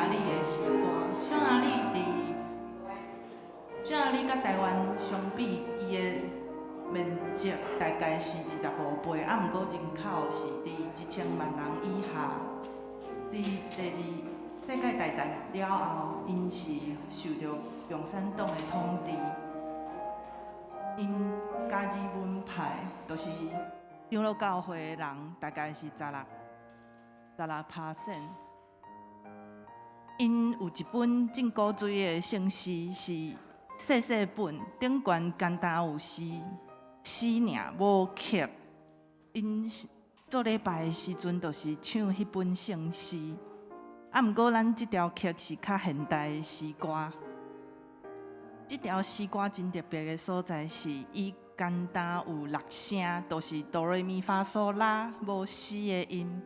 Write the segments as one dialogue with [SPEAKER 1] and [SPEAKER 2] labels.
[SPEAKER 1] 阿里的诗歌。匈牙利甲台湾相比，伊的面积大概是25倍，啊，毋过人口是伫1000万人以下。伫第二世界大战了后，因是受到共产党的统治，因加尔文派就是长老教会的人，大概是16%。因有一本真古锥的圣诗，是细细本，顶悬简单有诗尔，无曲。因做礼拜的时阵，就是唱迄本圣诗。啊，毋过咱即条曲是较现代的诗歌。即条诗歌真特别的所在是，伊简单有6声，就是哆来咪发嗦拉，无4个音。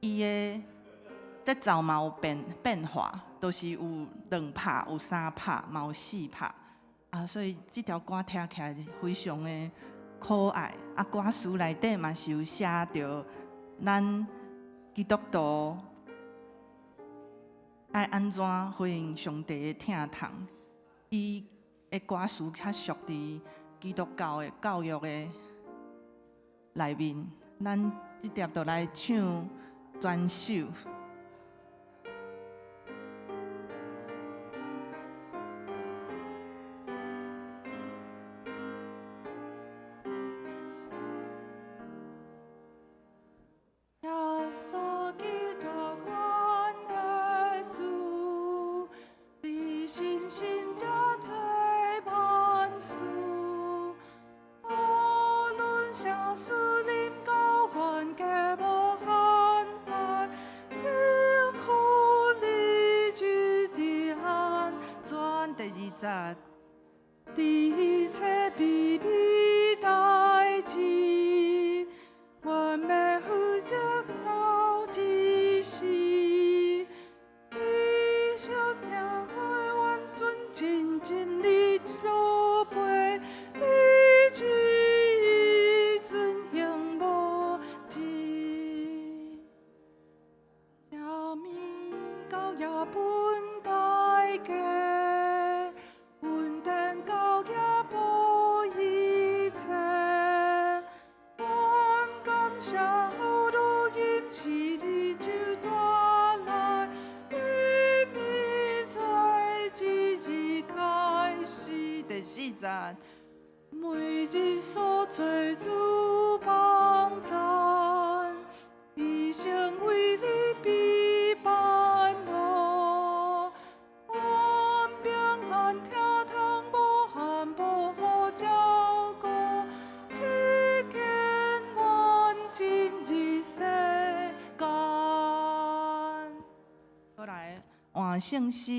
[SPEAKER 1] 伊的节奏嘛有变化，就是有2拍、有3拍，嘛有4拍。啊，所以即条歌听起来非常的可爱。啊，歌词内底嘛是有写着咱基督徒爱安怎回应上帝的疼痛。伊的歌词较属伫基督教的教育的内面。咱即条就来唱全首。一切秘密代志，我们负责了之时，你小听海湾尊真真你宝贝，你只尊行无止，小米高也本大家。每日所做主帮赞，一生为你必办我。我平安听通无限保护照顾，赐见我今日世间。好来，换圣诗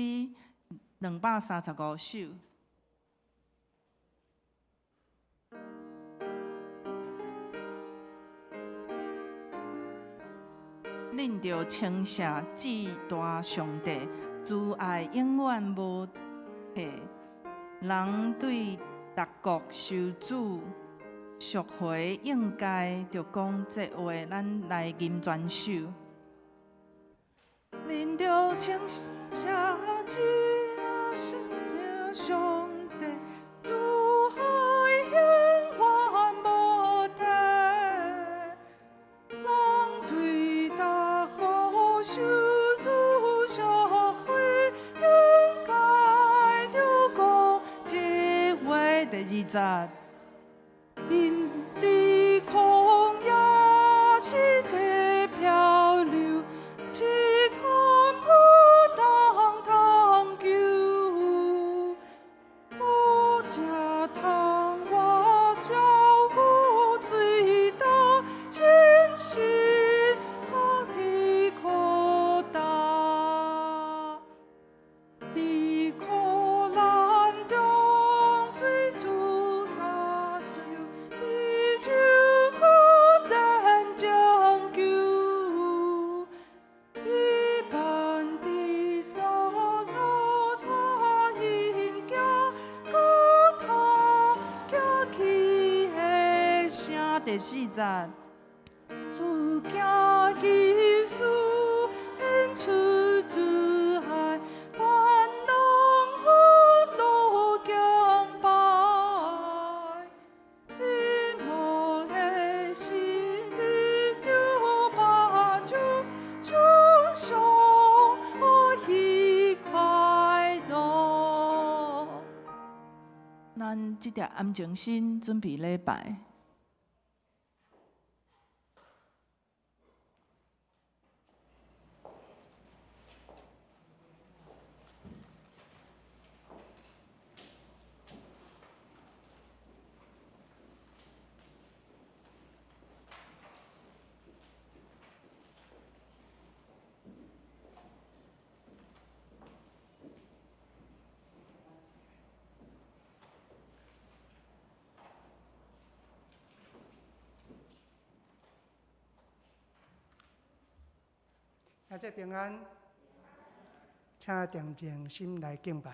[SPEAKER 1] 235首。恁着称谢至大上帝，慈爱永远无退。人对逐国受主赎回，应该着讲这话，咱来吟全首。恁着称谢至大上帝，慈爱永远无退。人对受主赎回，应该着讲这话。第2节，因的旷野是个漂流，是惨不当通救，不正通我照顾最大信心。第4节，主行其事，显出慈即条安静心准备礼拜。
[SPEAKER 2] 大家平安，请定定心来敬拜。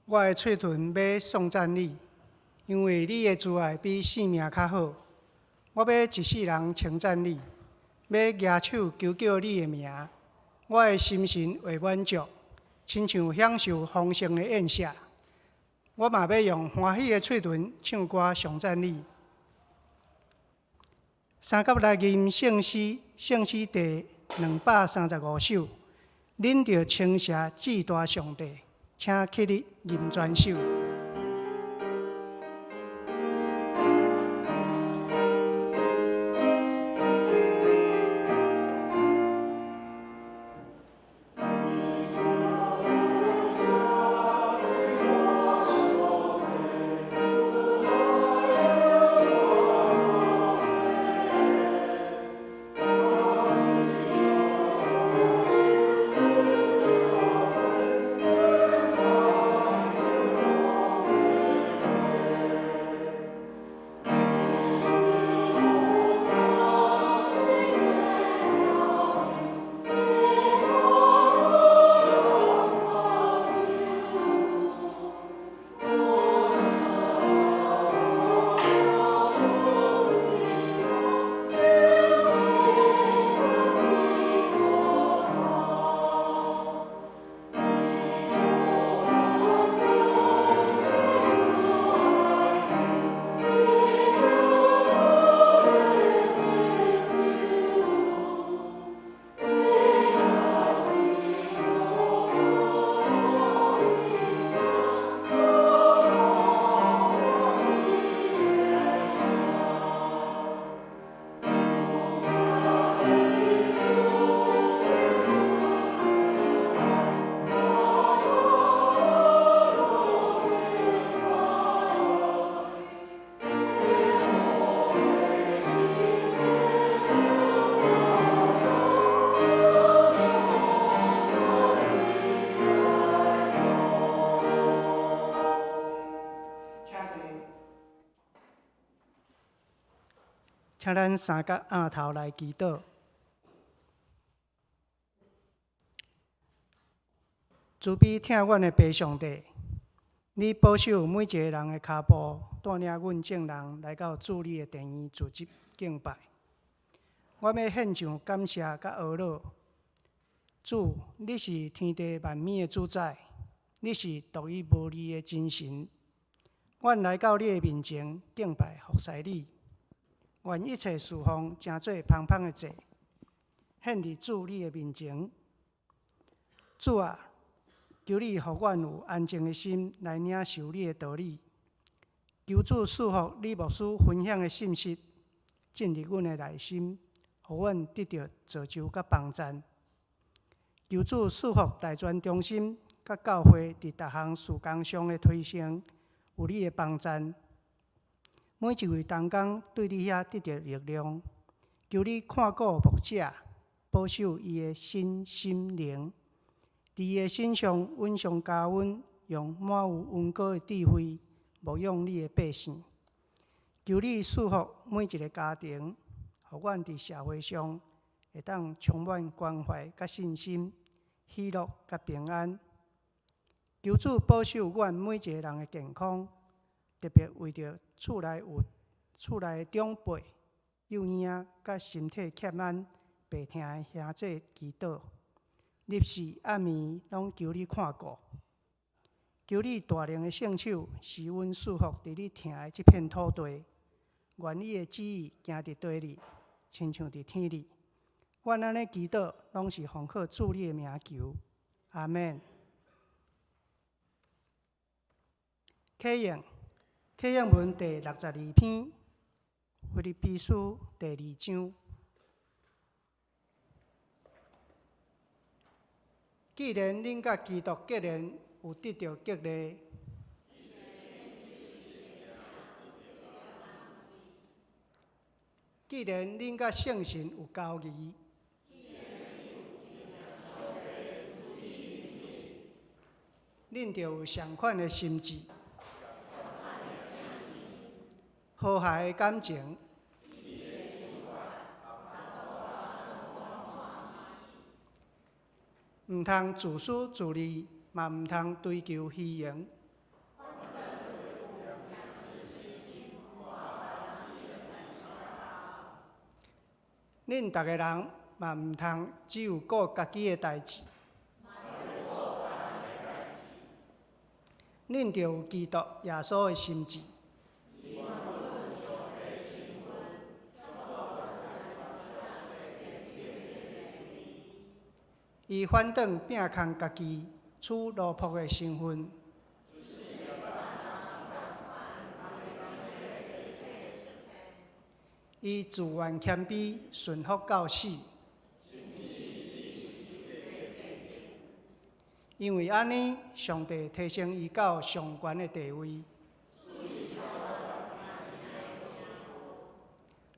[SPEAKER 2] 我的嘴唇要颂赞你，因为你的慈爱比性命较好。我要一世人称赞你，要举手求叫你的名。我的心神会满足，亲像享受丰盛的宴席。我嘛要用欢喜的嘴唇唱歌颂赞你。三甲六吟圣诗，圣诗第235首，恁着称谢至大上帝。请起立吟全首。请咱三角额头来祈祷。慈悲听阮的爸上帝，你保守每一个人的脚步，带领阮众人来到主你的殿院聚集敬拜。我要献上感谢甲懊恼。主，你是天地万美的主宰，你是独一无二的真神。阮来到你的面前敬拜服侍你，愿一切事奉成做芳芳的祭，献伫主你的面前。主啊，求你予阮有安静的心来领受你的道理。求主赐福你牧师分享的信息进入阮的内心，予阮得到造就甲帮助。求主赐福大专中心甲教会伫逐项事工上的推升，有你的帮助。每一位同工对你遐得到力量。求你看顾牧者，保守伊的身心灵。伫伊的身上温上加温，用满有温果的智慧牧养你的百姓。求你赐福每一个家庭，予阮伫社会上会当充满关怀甲信心、喜乐甲平安。求主保守阮每一个人的健康，特别为着厝内的长辈、幼婴甲身体欠安、病痛的兄弟祈祷。日时暗暝拢求你看顾，求你大能的圣手使阮束缚伫你疼的这片土地。愿你的旨意行伫地里，亲像伫天里。阮安尼祈祷，拢是奉靠主你的名求。阿免。启应文第62篇，腓立比书第2章。既然恁甲基督结连有得到激励，既然恁甲圣神有交谊，恁就有相款的心志，和谐的感情。毋通自私自利，嘛毋通追求虚荣。恁逐个人嘛毋通只有顾家己的代志，恁着有基督耶稣的心志。伊反倒摒空家己，取奴仆的身份。伊自愿谦卑，顺服到死。因为安尼，上帝提升伊到上悬的地位。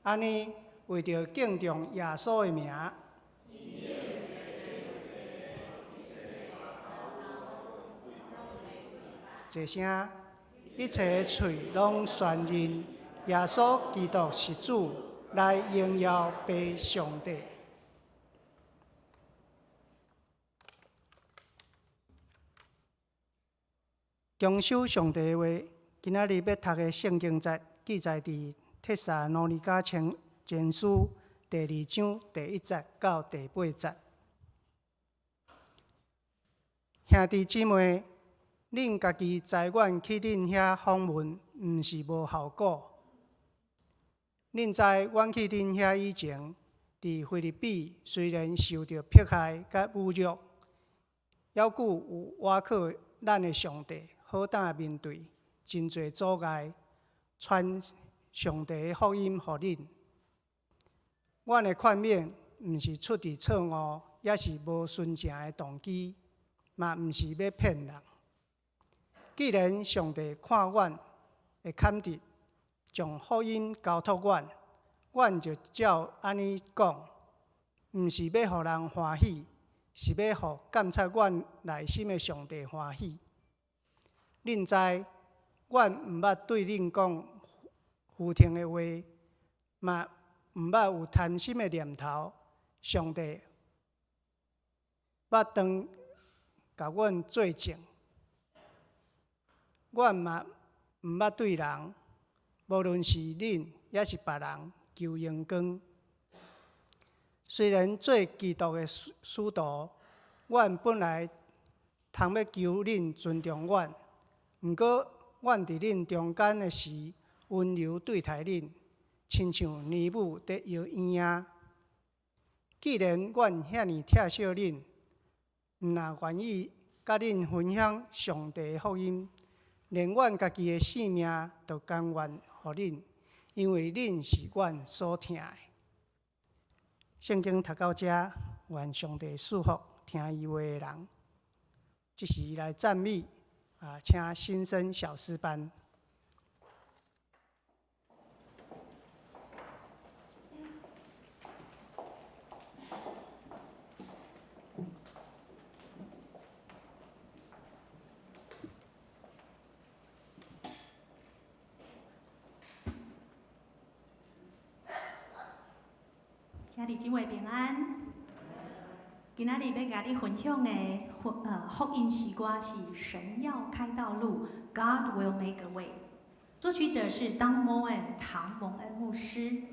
[SPEAKER 2] 安尼，为着敬重耶稣的名。一声，一切的嘴拢宣认耶稣基督是主，来荣耀爸上帝。恭守上帝的话，今仔日要读的圣经节记载伫《帖撒罗尼迦前书》第2章第1节到第8节。兄弟姊妹，恁家己知阮去恁遐访问，毋是无效果。恁知阮去恁遐以前，伫腓立比虽然受到迫害甲侮辱，还佫有倚靠咱的上帝，好胆面对真侪阻碍，传上帝的福音予恁。阮的劝勉毋是出于错误，也是无纯正的动机，嘛毋是要骗人。既然上帝看阮会堪得，将福音交托阮，阮就照安尼讲，毋是要互人欢喜，是要互监察阮内心的上帝欢喜。恁知，阮毋捌对恁讲负听的话，嘛毋捌有贪心的念头，上帝捌当甲阮做证，阮嘛毋捌对人，无论是恁也是别人求荣光。虽然做基督的使徒，阮本来通要求恁尊重阮，毋过阮伫恁中间的时，温柔对待恁，亲像年母伫摇婴仔。既然阮遐尼疼惜恁，毋若愿意甲恁分享上帝的福音，连阮家己的性命都甘愿互恁，因为恁是阮所疼的。圣经读到这，愿上帝祝福听伊话的人。即时来赞美请新生小诗班。
[SPEAKER 3] 家里敬畏平安。今仔日要甲你分享的福音诗歌是《神要开道路》，God will make a way。作曲者是Don Moen唐蒙恩牧师。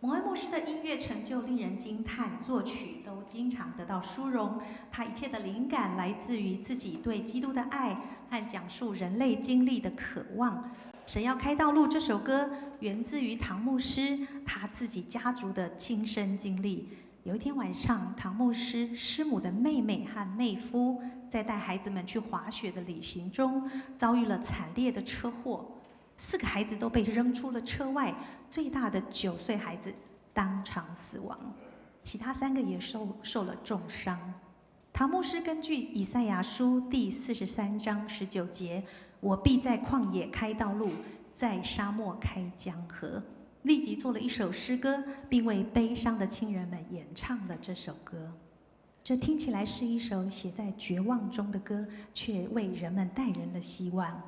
[SPEAKER 3] 蒙恩牧师的音乐成就令人惊叹，作曲都经常得到殊荣。他一切的灵感来自于自己对基督的爱和讲述人类经历的渴望。神要开道路这首歌源自于唐牧师他自己家族的亲身经历。有一天晚上，唐牧师师母的妹妹和妹夫在带孩子们去滑雪的旅行中，遭遇了惨烈的车祸，4个孩子都被扔出了车外，最大的9岁孩子当场死亡，其他3个也受了重伤。唐牧师根据以赛亚书第43章19节，我必在旷野开道路，在沙漠开江河，立即做了一首诗歌，并为悲伤的亲人们演唱了这首歌。这听起来是一首写在绝望中的歌，却为人们带人了希望。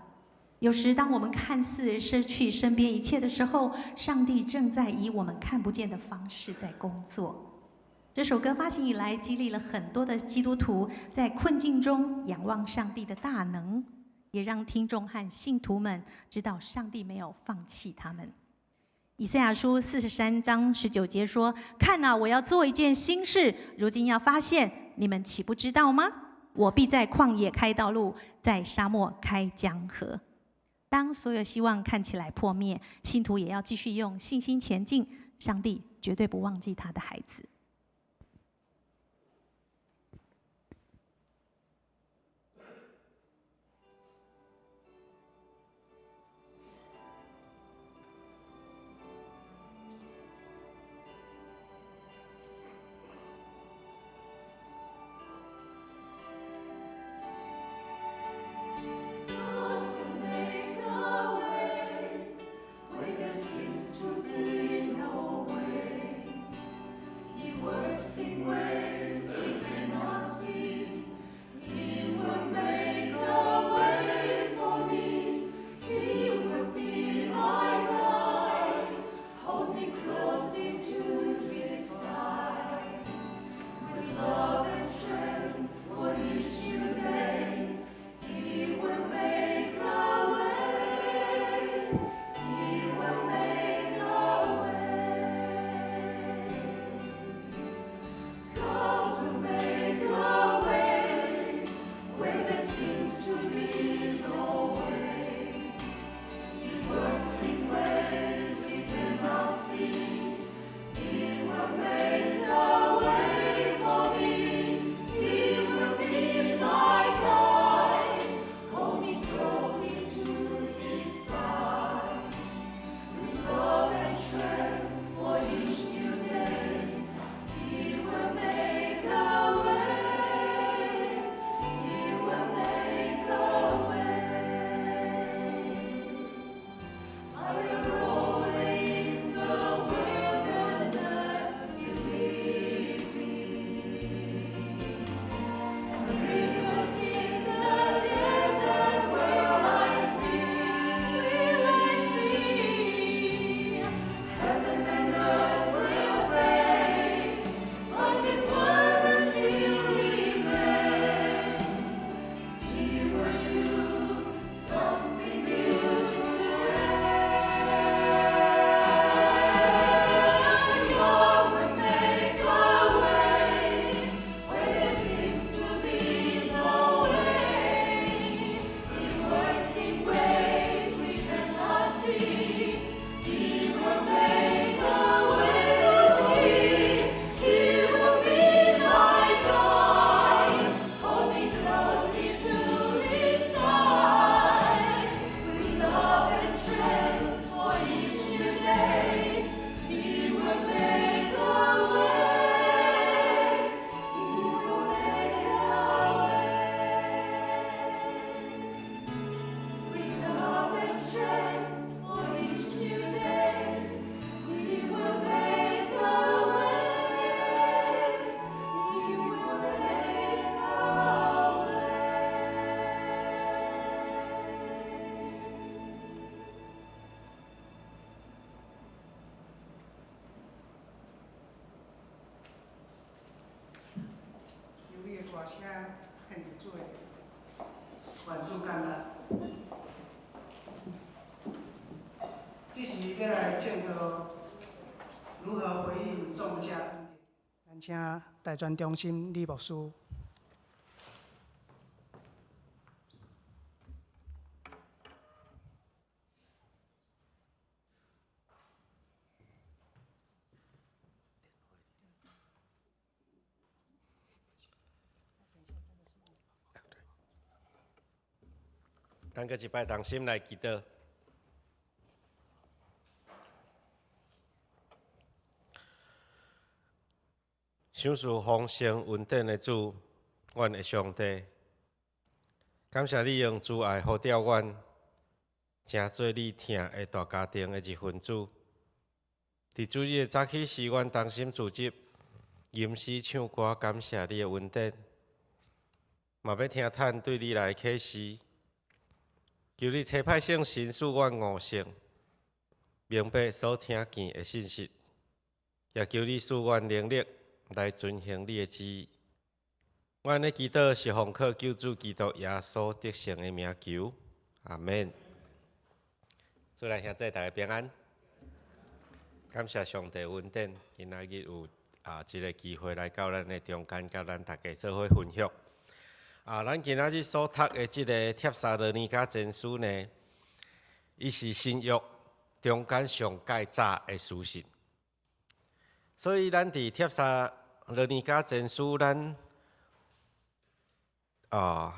[SPEAKER 3] 有时当我们看似失去身边一切的时候，上帝正在以我们看不见的方式在工作。这首歌发行以来，激励了很多的基督徒在困境中仰望上帝的大能，也让听众和信徒们知道上帝没有放弃他们。以赛亚书43章19节说：看啊，我要做一件新事，如今要发现，你们岂不知道吗？我必在旷野开道路，在沙漠开江河。当所有希望看起来破灭，信徒也要继续用信心前进，上帝绝对不忘记他的孩子。
[SPEAKER 4] Where there seems to be no way, He
[SPEAKER 2] 主干难。这时要来证道如何回应众家恩典，咱请大专中心李牧师。
[SPEAKER 4] 咱搁一摆同心来祈祷。享受丰盛稳定的主，阮的上帝，感谢你用慈爱呼召阮，成做你疼的大家庭的一份子。伫主日早起时，阮同心自执，吟诗唱歌，感谢你的恩典，嘛要听趁对你来启示。求你差派圣神使阮悟性，明白所听见的信息，也求你使阮能力来遵行你的旨意。阮的祈祷是奉靠救主基督耶稣得胜的名求，阿免。主来兄弟大家平安，感谢上帝恩典，今仔日有一个机会来到咱的中间，甲咱大家做伙分享。咱今仔日所读的这个帖撒罗尼迦前书呢，伊是新约中间上介早的书信，所以咱伫帖撒罗尼迦前书，咱找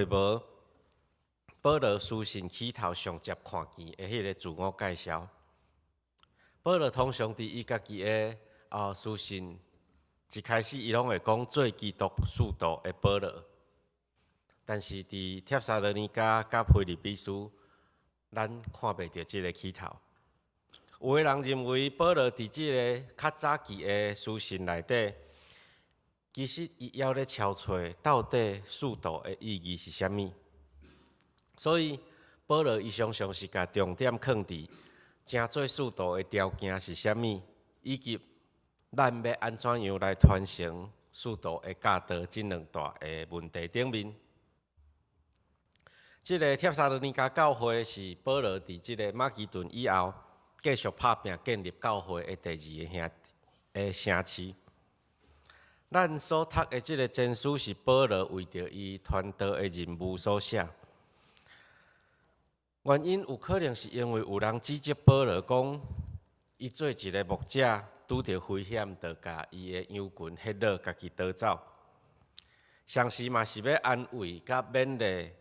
[SPEAKER 4] 无保罗书信起头上接看见的迄个自我介绍。保罗通常伫伊家己的书信。一开始，伊拢会讲做基督使徒的保罗，但是伫帖撒罗尼迦甲腓立比书，咱看袂到即个起头。有的人认为保罗伫即个较早期的书信内底，其实伊要咧敲找到底使徒的意义是啥物，所以保罗伊常常是甲重点放伫正做使徒的条件是啥物，以及咱要安怎样来传承使徒的教导这两大个问题顶面。这个帖撒罗尼迦教会是保罗伫这个马其顿以后，继续拍拼建立教会的第二个城市。咱所读的这个真书是保罗为着伊传道的任务所写。原因有可能是因为有人指责保罗讲，伊做一个牧者。拄着危险，就甲伊的羊群ฮ็落，家己逃走。上时嘛是要安慰甲勉励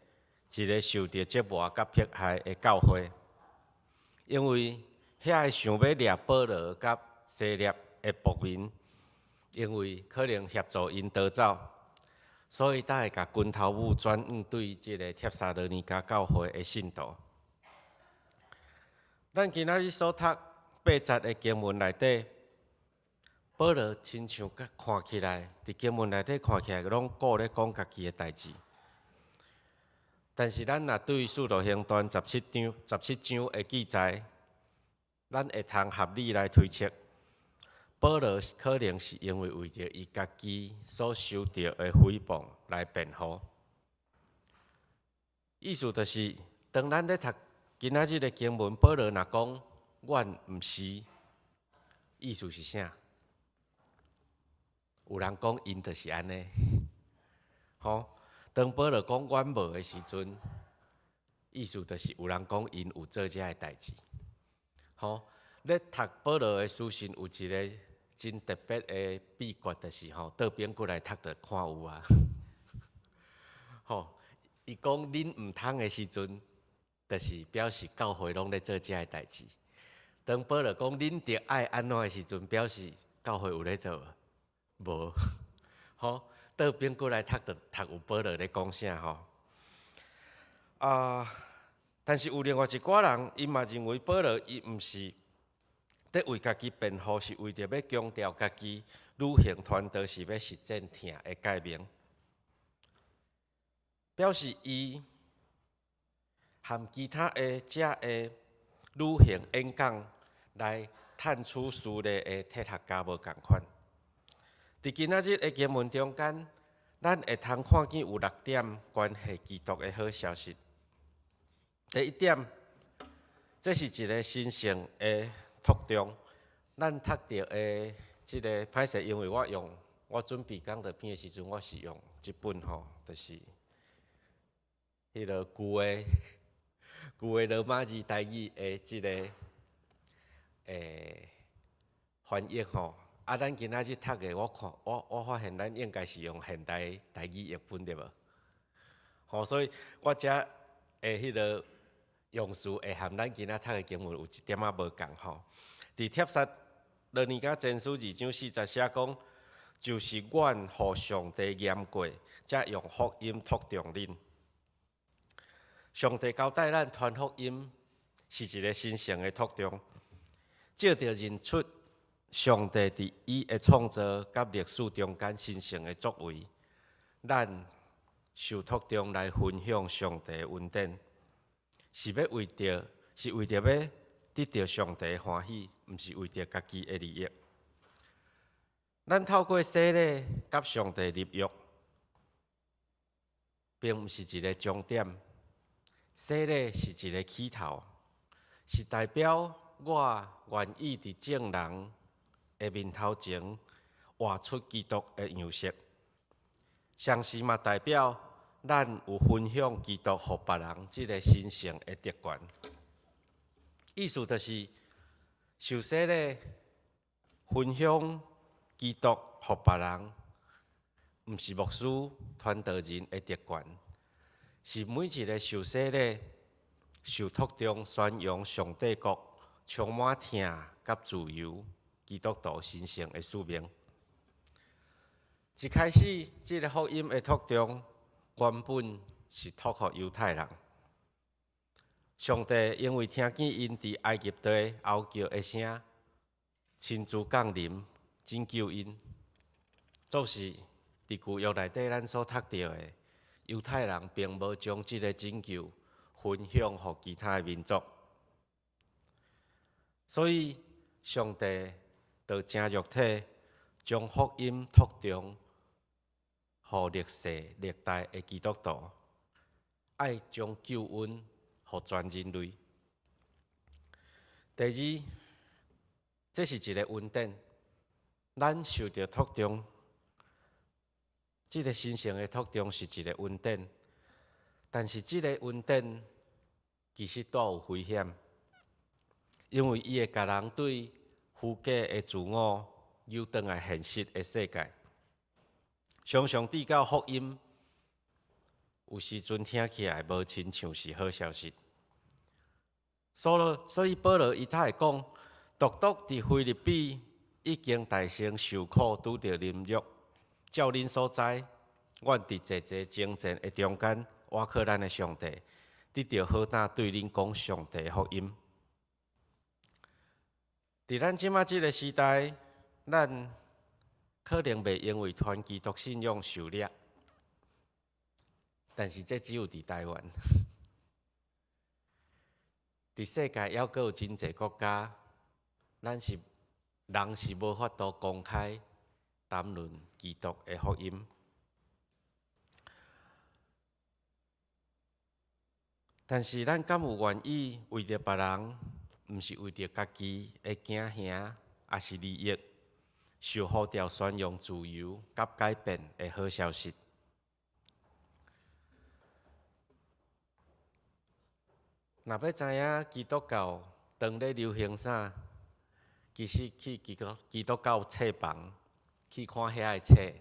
[SPEAKER 4] 一个受着折磨甲迫害的教会，因为遐个想要掠保罗甲西掠的牧民，因为可能协助因逃走，所以才会甲拳头武转向对即个帖撒罗尼迦教会的信徒。咱今仔日所读8节的经文内底。保罗亲像看起来，伫经文内底看起来，拢顾咧讲家己的代志。但是咱若对《使徒行传》17章的记载，咱会通合理来推测，保罗可能是因为着伊家己所受到的诽谤来辩护。意思就是，当咱咧读今仔日的经文，保罗若讲阮毋是，意思是啥？有人讲因就是安尼，当保罗讲阮无的时阵，意思就是有人讲因有做遮个代志。咧读保罗的书信有一个真特别的秘诀，就是倒边过来读就看有啊。伊讲恁毋通的时阵，就是表示教会拢咧做遮个代志。当保罗讲恁着爱安怎的时阵，表示教会有咧做。无，倒边过来读就读有保罗咧讲啥但是有另外一寡人，伊嘛认为保罗伊毋是在为家己辩护，是为着要强调家己履行传道是要实践疼的诫命，表示伊和其他的遮的履行演讲来探取事例的铁学家无共款。伫今仔日的经文中间，咱会通看见有6点关系基督的好消息。第一点，这是一个神圣的托中。咱读到的即个歹势，因为我准备讲道片的时阵，我是用即本吼，就是迄个旧的罗马字台语的即个翻译吼。啊，咱今仔日读的，我发现咱应该是用现代台语译本对无？吼，所以我遮的迄个用词会和咱今仔读的经文有一点仔无共吼。伫帖撒罗尼迦前书2章40写讲，就是阮互上帝验过，才用福音托中恁。上帝交代咱传福音是一个神圣的托中，照着认出上帝伫伊的创造甲历史中间神圣的作为，咱受托中来分享上帝的恩典，是为着要得到上帝的欢喜，毋是为着家己的利益。咱透过洗礼甲上帝立约，并毋是一个终点，洗礼是一个起头，是代表我愿意伫众人的面头前活出基督的样式，同时嘛代表咱有分享基督予别人即个神圣的特权。意思就是受洗礼分享基督予别人，毋是牧师传道人的特权，是每一个受洗礼、受托中宣扬上帝国充满疼甲自由。基督徒神圣的使命。一开始，这个福音的托中原本是托给犹太人。上帝因为听见因伫埃及地嚎叫的声，亲自降临拯救因。就是伫旧约内底咱所读到的，犹太人并无将这个拯救分享给其他的民族，所以上帝就正肉体，将福音托中，予历世历代的基督徒，爱将救恩予全人类。第二，这是一个恩典，咱受到托中，这个神圣的托中是一个恩典，但是这个恩典其实带有危险，因为伊会甲人对虚假的自我诱转来现实的世界，常常递到福音，有时阵听起来无亲像是好消息。所以保罗伊才会讲，独独伫腓立比已经大声受苦，拄着凌辱，照恁所知，阮伫济济征战的中间，倚靠咱的上帝，得到好胆对恁讲上帝的福音。伫咱即马即个时代，咱可能袂因为传基督信仰受掠，但是这只有伫台湾。伫世界还阁有真济国家，人是无法度公开谈论基督的福音。但是咱敢有愿意为着别人？毋是为着家己的囝兄，也是利益，受呼召宣扬自由甲改变的好消息。若要知影基督教当咧流行啥，其实去基督教册房去看遐个册，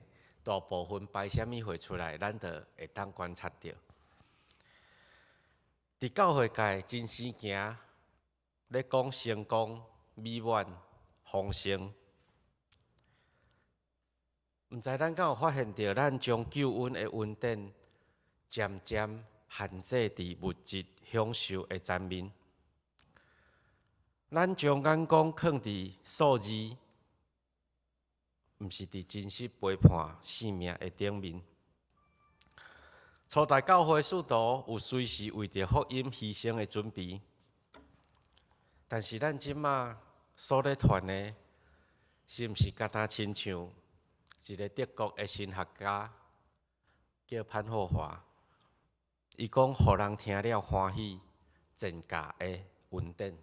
[SPEAKER 4] 大部分摆啥物货出来，咱就会当观察到。伫教会界真生行。咧讲成功、美满、丰盛，毋知咱敢有发现到，咱将救恩的恩典渐渐限制伫物质享受的层面，咱将眼光放伫数字，毋是伫真实陪伴生命的顶面。初代教会使徒有随时为着福音牺牲的准备。但是咱即马所咧传的，是毋是敢若亲像一个德国的神学家叫潘厚华。伊讲，互人听了欢喜，真假的恩典。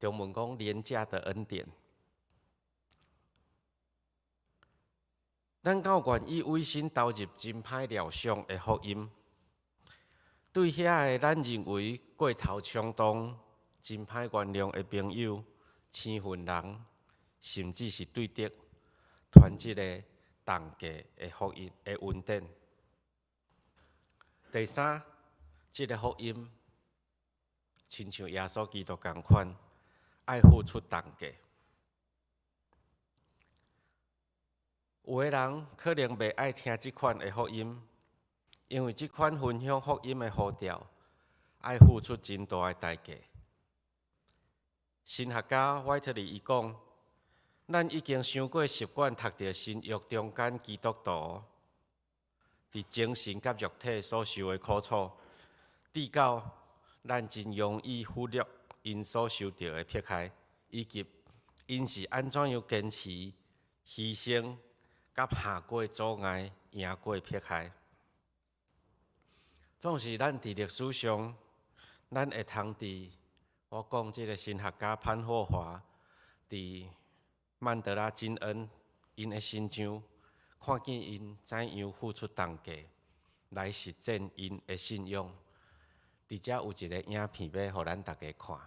[SPEAKER 4] 中文讲廉价的恩典。咱敢有愿意委身投入真歹疗伤的福音？对遐个咱认为过头冲动、真歹原谅的朋友、生分人，甚至是对敌，传一个重价的福音的恩典。第三，这个福音，亲像耶稣基督同款，爱付出重价。有个人可能袂爱听这款的福音，因为这款分享福音的呼召，爱付出真大的代价。神学家怀特利伊讲，咱已经伤过习惯读着新约中间基督徒伫精神甲肉体所受的苦楚，直到咱真容易忽略因所受到的迫害，以及因是安怎样坚持、牺牲、甲下过阻碍、赢过迫害。总是咱伫历史上，咱会通伫我讲即个神学家潘霍华伫曼德拉金恩因的身上，看见因怎样付出重价来实践因的信仰。伫遮有一个影片要互咱大家看。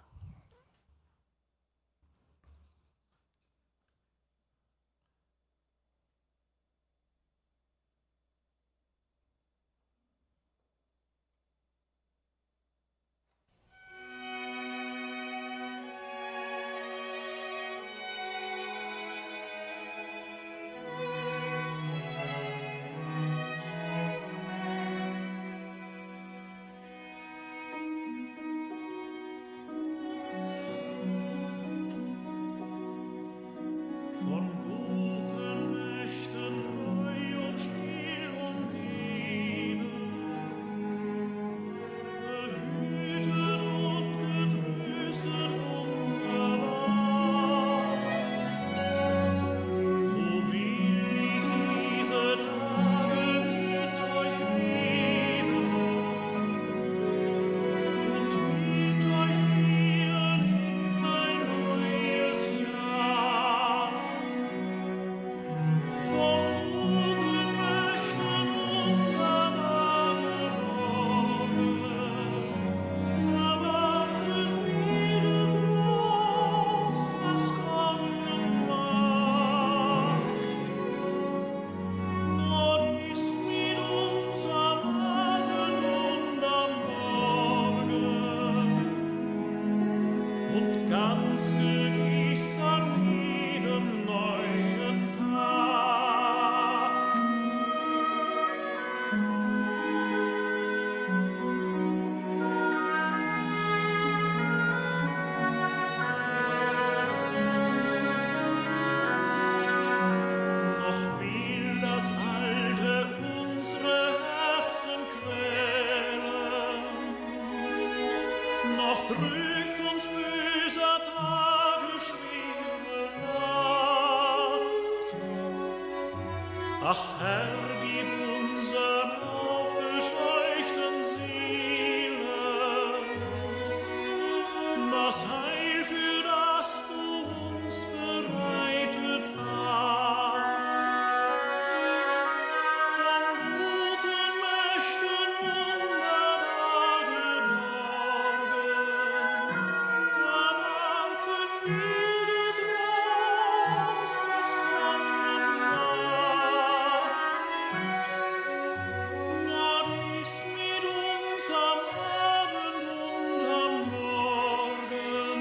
[SPEAKER 5] Ach Herr, gib unseren aufgescheuchten Seelen das Heil, für das du uns bereitet hast. Von guten Mächten wunderbar geborgen, erwarten wir getrost das Kommen war. Gott ist mit uns am Abend und am Morgen,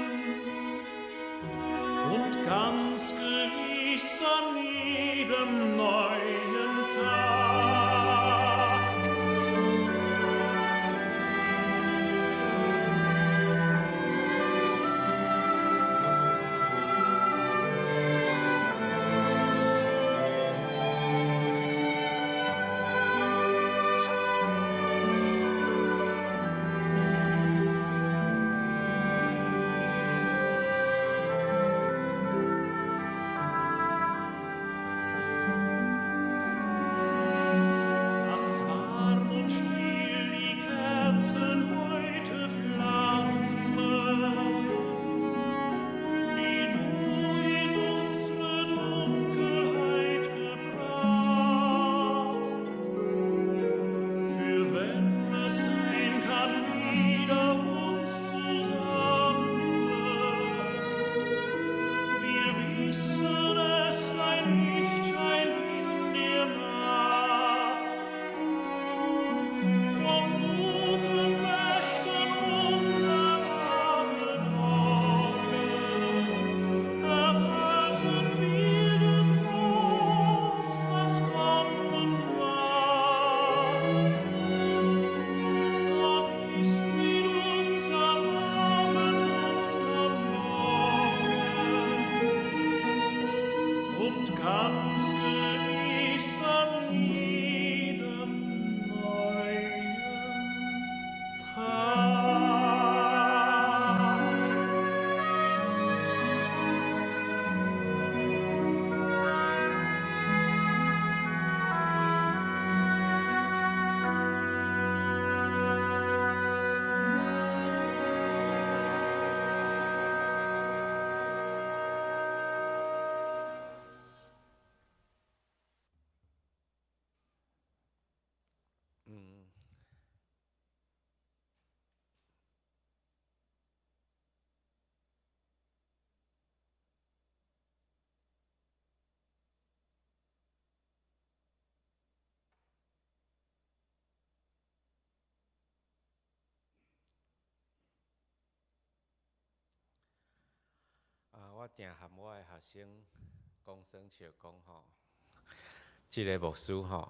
[SPEAKER 4] 我定和我的学生讲声笑讲吼，即个牧师吼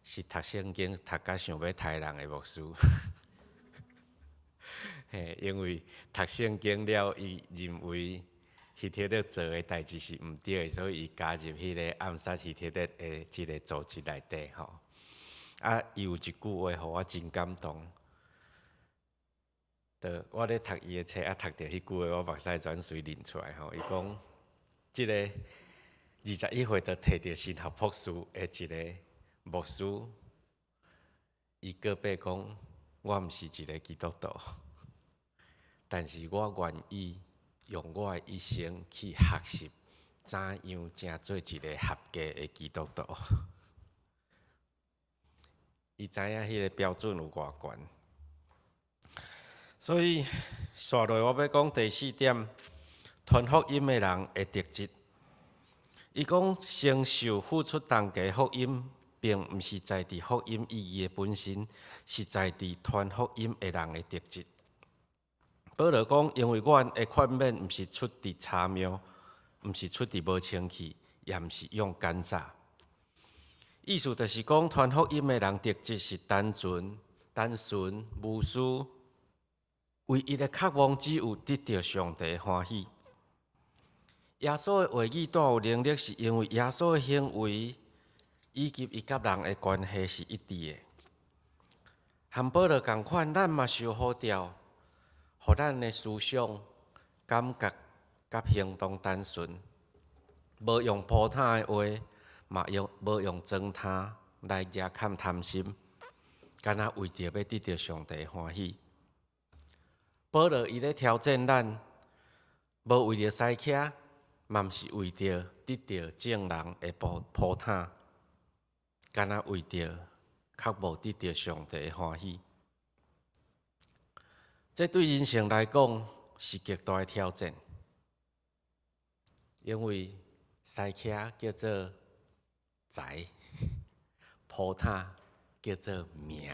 [SPEAKER 4] 是读圣经读甲想要杀人的牧师。嘿，因为读圣经了，伊认为希特勒做的代志是毋对的，所以伊加入迄个暗杀希特勒的即个组织内底吼。啊，伊有一句话，互我真感动。我咧读伊的册，读到迄句话，我目屎转水淋出来吼。伊讲，即个21岁就摕到神学博士的一个牧师，伊告白讲，我毋是一个基督徒，但是我愿意用我的一生去学习，怎样才做一个合格的基督徒。伊知影迄个标准有偌悬。所以，续落我要讲第4点，传福音的人的特质。伊讲承受付出重价福音，并毋是在伫福音意义的本身，是在伫传福音的人的特质。保罗讲，因为阮的劝勉毋是出伫差谬，毋是出伫无清气，也毋是用奸诈。意思就是讲，传福音的人特质是单纯、无私。唯一的渴望只有得到上帝欢喜。耶稣的话语带有能力，是因为耶稣的行为以及伊甲人的关系是一致的。和保罗同款，咱嘛受呼召，互咱的思想、感觉甲行动单纯，无用铺摊的话，嘛无用糟蹋来惹看贪心，干那为着要得到上帝欢喜。保罗伊咧挑战咱，无为着使客，嘛毋是为着得到众人的铺摊，干那为着较无得到上帝的欢喜。这对人生来讲是极大的挑战，因为使客叫做财，铺摊叫做名，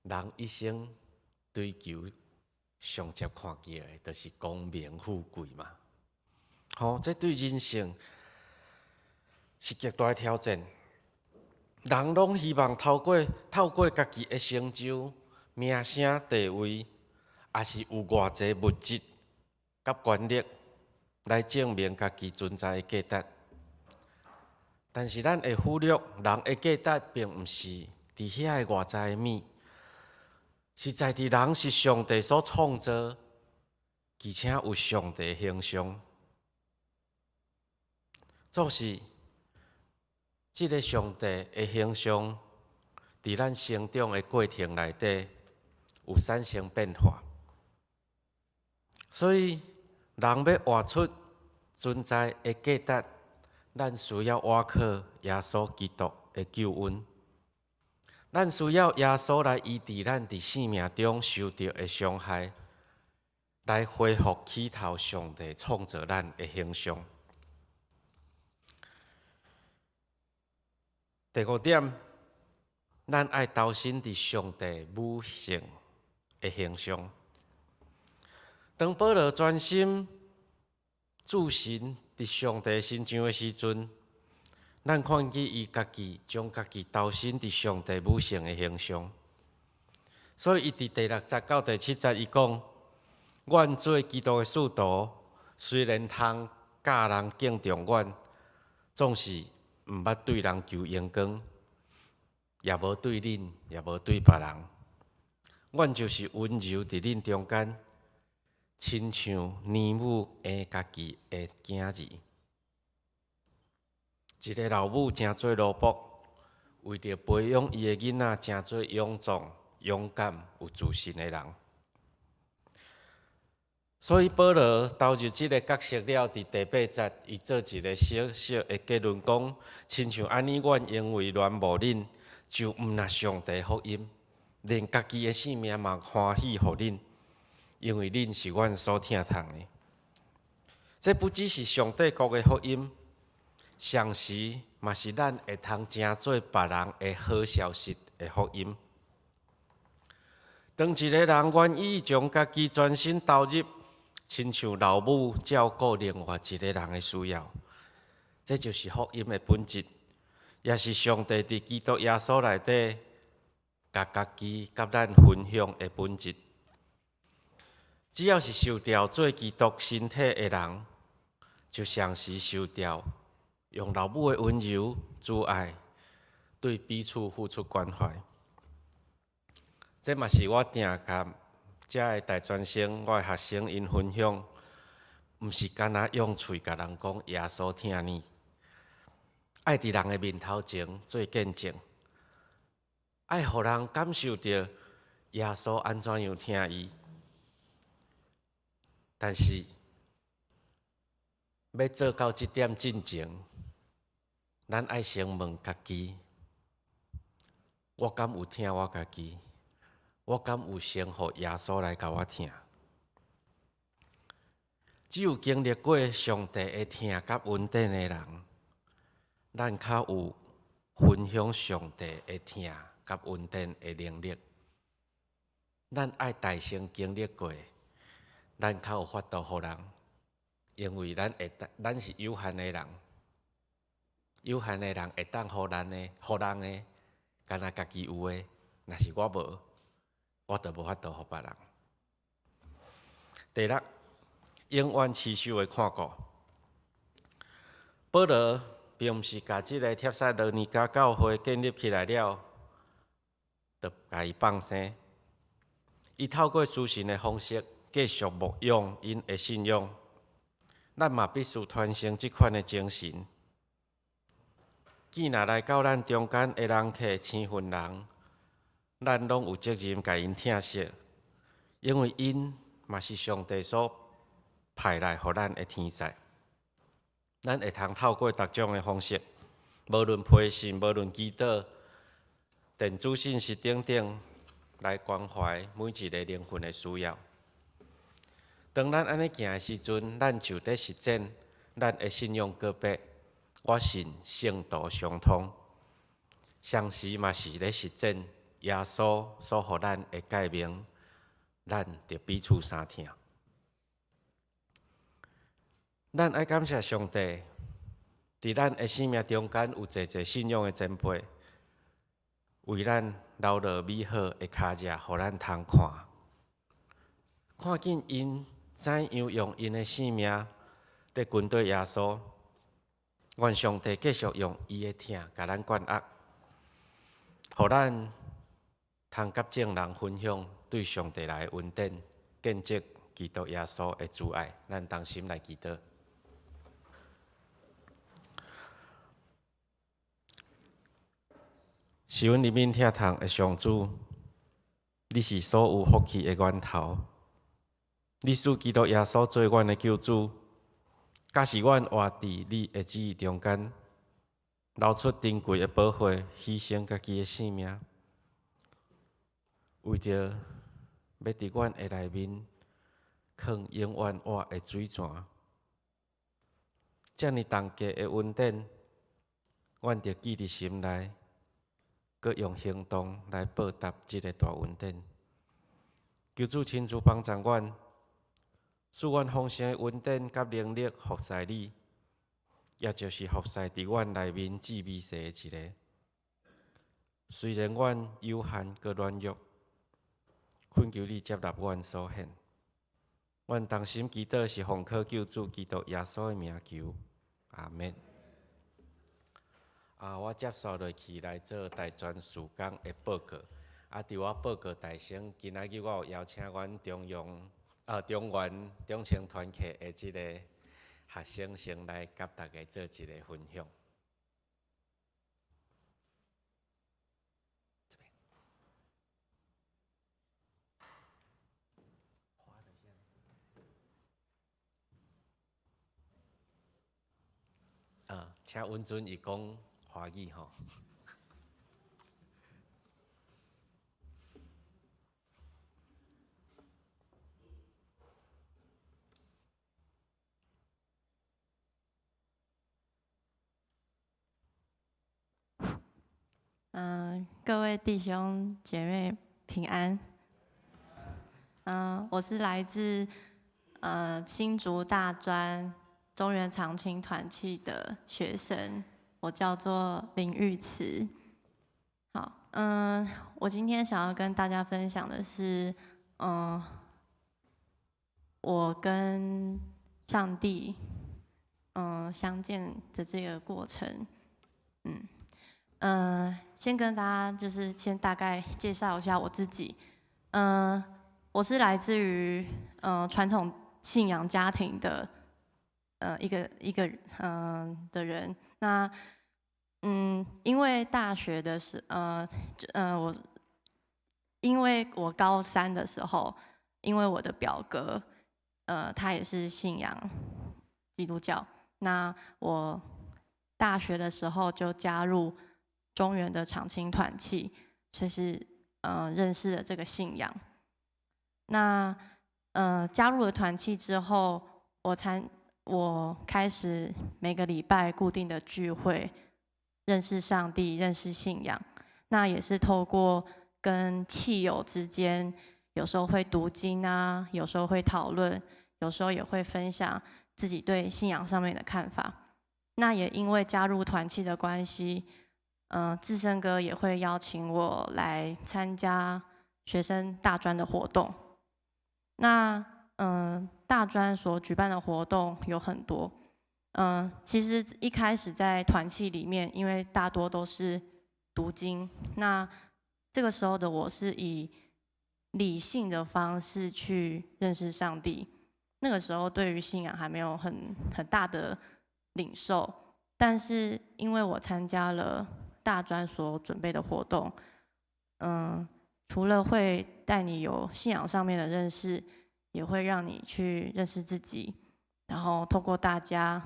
[SPEAKER 4] 人一生追求上接看见的，就是功名富贵嘛。这对人生是极大的挑战。人拢希望透过家己的成就、名声、地位，也是有偌济物质甲权力来证明家己存在的价值。但是咱会忽略，人的价值并毋是伫遐的外在的物。是在伫人是上帝所创造，而且有上帝形象。总是即个上帝的形象，伫咱成长的过程内底有产生变化。所以，人要活出存在的价值，咱需要倚靠耶稣基督的救恩。咱需要耶稣来医治咱伫生命中受到的伤害，来恢复起头上帝创造咱的形象。第5点，咱爱投身伫上帝母性的形象。当保罗专心注神伫上帝身上的时阵，咱看见伊家己将家己投身伫上帝母性的形象，所以伊伫第6节到第7节，伊讲：阮做基督的使徒，虽然通教人敬重阮，总是毋捌对人求荣光，也无对恁，也无对别人。阮就是温柔伫恁中间，亲像年母生家己的囝儿。一个老母诚做奴仆，为着培养伊的囡仔，诚做勇壮、勇敢、有自信的人。所以保罗投入这个角色了，伫第8节，伊做一个小小的结论，讲：亲像安尼，阮因为恋慕恁，就毋拿上帝福音，连家己的性命嘛欢喜互恁，因为恁是阮所疼痛的。这不只是上帝国的福音。上时嘛是咱会通诚做别人的好消息的福音。当一个人愿意将家己全心投入亲像老母照顾另外一个人的需要。这就是福音的本质，也是上帝伫基督耶稣内底，甲家己甲咱分享的本质。只要是受调做基督身体的人，就常时受调用老母的温柔、慈爱，对彼此付出关怀。这嘛是我定甲遮的大专生、我的学生因分享，毋是干那用喙甲人讲耶稣听你，爱伫人的面头前做见证，爱互人感受到耶稣安怎样听伊。但是要做到这点进前，咱爱先问家己：我敢有听我家己？我敢有先互耶稣来甲我听？只有经历过上帝的听甲稳定的人，咱较有分享上帝的听甲稳定的能力。咱爱大声经历过，咱较有法度互人，因为咱是有限的人，有限的人会当互人的，敢若家己有的，若是我无，我就无法度互别人。第六，永远持守的看顾。保罗并毋是甲即个帖撒罗尼迦教会建立起来了，就甲伊放生。伊透过书信的方式，继续牧养因的信仰。咱嘛必须传承即款的精神。既若来到咱中间的人客生分人，咱拢有责任甲因疼惜，因为因嘛是上帝所派来互咱的天使。咱会通透过各种的方式，无论批信、无论祈祷、电子信息等等，来关怀每一个灵魂的需要。当咱安尼行的时阵，咱就得实践咱的信仰告白。我信圣道相通，同时嘛是咧实践耶稣所予咱的诫命，咱着彼此相听。咱爱感谢上帝，伫咱的生命中间有侪侪信仰的前辈，为咱留落美好的脚迹，互咱通看。看见因怎样用因的性命伫跟对耶稣。愿上帝继续用伊的听，甲咱管握，互咱通甲众人分享对上帝来的恩典，见证基督耶稣的慈爱。咱同心来祈祷。是阮里面听堂的上主，你是所有福气的源头，你使基督耶稣做阮的救主。假使阮活伫你的旨意中间，流出珍贵的宝血，牺牲家己的性命，为着要伫阮的内面藏永远活的水泉，遮尔重价的恩典，阮着记伫心内，搁用行动来报答这个大恩典。求主亲自帮助阮。使阮丰盛的恩典甲能力服侍你，也就是服侍伫阮内面至美善的一个。虽然阮有限佮软弱，恳求你接纳阮所献。阮同心祈祷是奉靠救主基督耶稣的名求，阿免。我接续落去来做大专事工的报告。伫我报告大声，今仔日我有邀请阮中原中青团契的即个学生先来甲大家做一个分享。请温准伊讲华语吼。
[SPEAKER 6] 各位弟兄姐妹平安。我是来自新竹大专中原长青团契的学生，我叫做林玉慈。好，我今天想要跟大家分享的是，我跟上帝，相见的这个过程，先跟大家就是先大概介绍一下我自己，我是来自于传统信仰家庭的一个的人。那因为大学的因为我高3的时候，因为我的表哥他也是信仰基督教，那我大学的时候就加入中原的长青团契，所以是认识了这个信仰。那加入了团契之后，我开始每个礼拜固定的聚会，认识上帝，认识信仰。那也是透过跟契友之间，有时候会读经啊，有时候会讨论，有时候也会分享自己对信仰上面的看法。那也因为加入团契的关系，志胜哥也会邀请我来参加学生大专的活动。那大专所举办的活动有很多，其实一开始在团契里面，因为大多都是读经，那这个时候的我是以理性的方式去认识上帝。那个时候对于信仰还没有很大的领受，但是因为我参加了大专所准备的活动，除了会带你有信仰上面的认识，也会让你去认识自己，然后透过大家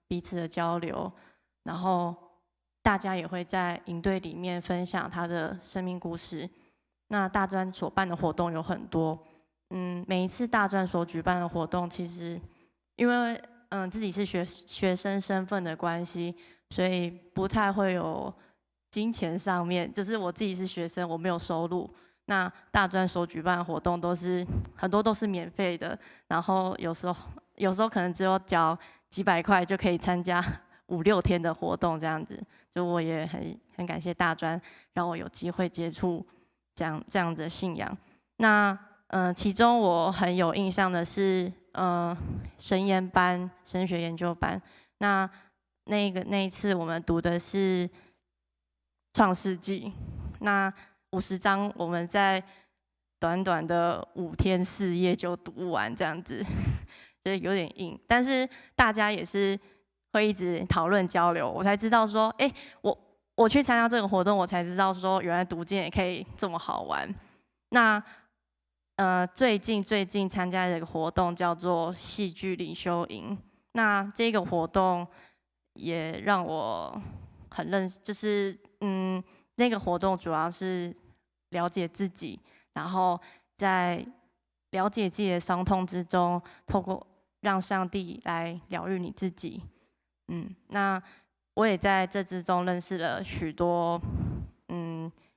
[SPEAKER 6] 彼此的交流，然后大家也会在营队里面分享他的生命故事。那大专所办的活动有很多，每一次大专所举办的活动，其实因为自己是学生身份的关系，所以不太会有金钱上面，就是我自己是学生，我没有收入。那大专所举办的活动很多都是免费的，然后有时候可能只有缴几百块就可以参加5、6天的活动这样子。就我也很感谢大专让我有机会接触这样的信仰。那其中我很有印象的是神研班、神学研究班。那一次我们读的是创世纪，那50章我们在短短的5天4夜就读完这样子，所以有点硬。但是大家也是会一直讨论交流，我才知道说，我去参加这个活动，我才知道说，原来读经也可以这么好玩。那最近参加的一个活动叫做戏剧领袖营，那这个活动也让我很就是那个活动主要是了解自己，然后在了解自己的伤痛之中，透过让上帝来疗愈你自己。那我也在这之中认识了许多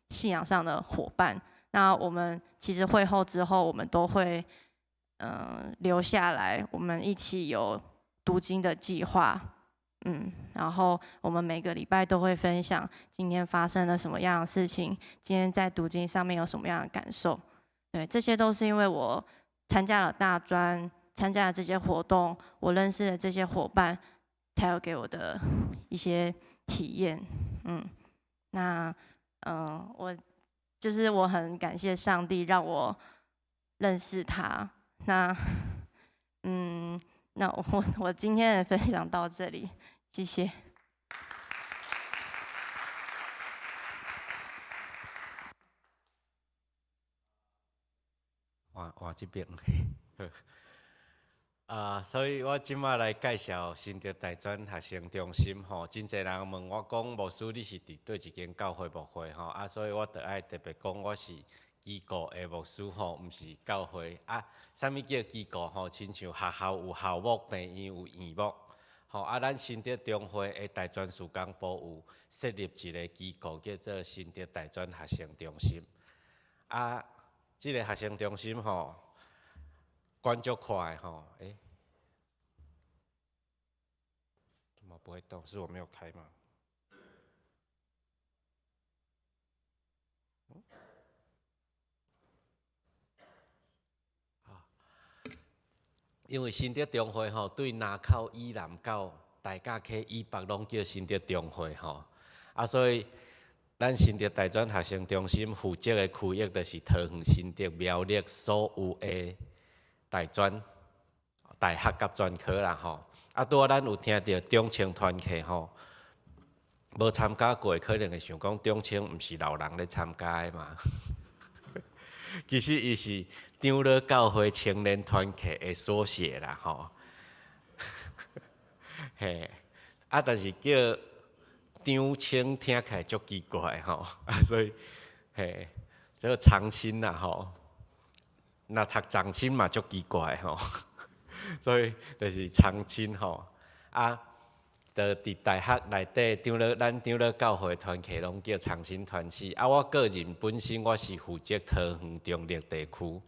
[SPEAKER 6] 信仰上的伙伴。那我们其实会后之后，我们都会留下来，我们一起有读经的计划。然后我们每个礼拜都会分享今天发生了什么样的事情，今天在读经上面有什么样的感受。对，这些都是因为我参加了大专，参加了这些活动，我认识了这些伙伴，才有给我的一些体验。那我很感谢上帝让我认识他。那我今天的分享到这里，谢谢。
[SPEAKER 4] 换这边。所以我即马来介绍新竹大专学生中心吼，真侪人问我讲，牧师你是伫对一间教会牧会吼？所以我着爱特别讲，我是机构的牧师吼，毋是教会。啥物叫机构吼？亲像学校有校牧，病院有院牧。咱新竹中会的大专事工部有设立一个机构，叫做新竹大专学生中心。即个学生中心吼，关足快吼，怎么不会动？是我没有开吗？因为新竹中会吼，对南口以南到大甲溪以北拢叫新竹中会吼，所以咱新竹大专学生中心负责的区域就是桃园、新竹、苗栗所有的大专、大学甲专科啦吼。拄咱有听到中青团契吼，无参加过，可能会想讲中青毋是老人咧参加的嘛。其实伊是长老教会青年团契的缩写啦吼。嘿，但是叫张青听起来足奇怪吼，所以嘿，这个长青啦吼，那读长青嘛足奇怪吼，所以就是长青吼就伫大学内底咱长老教会团契拢叫长青团契。我个人本身我是负责桃园中壢地区，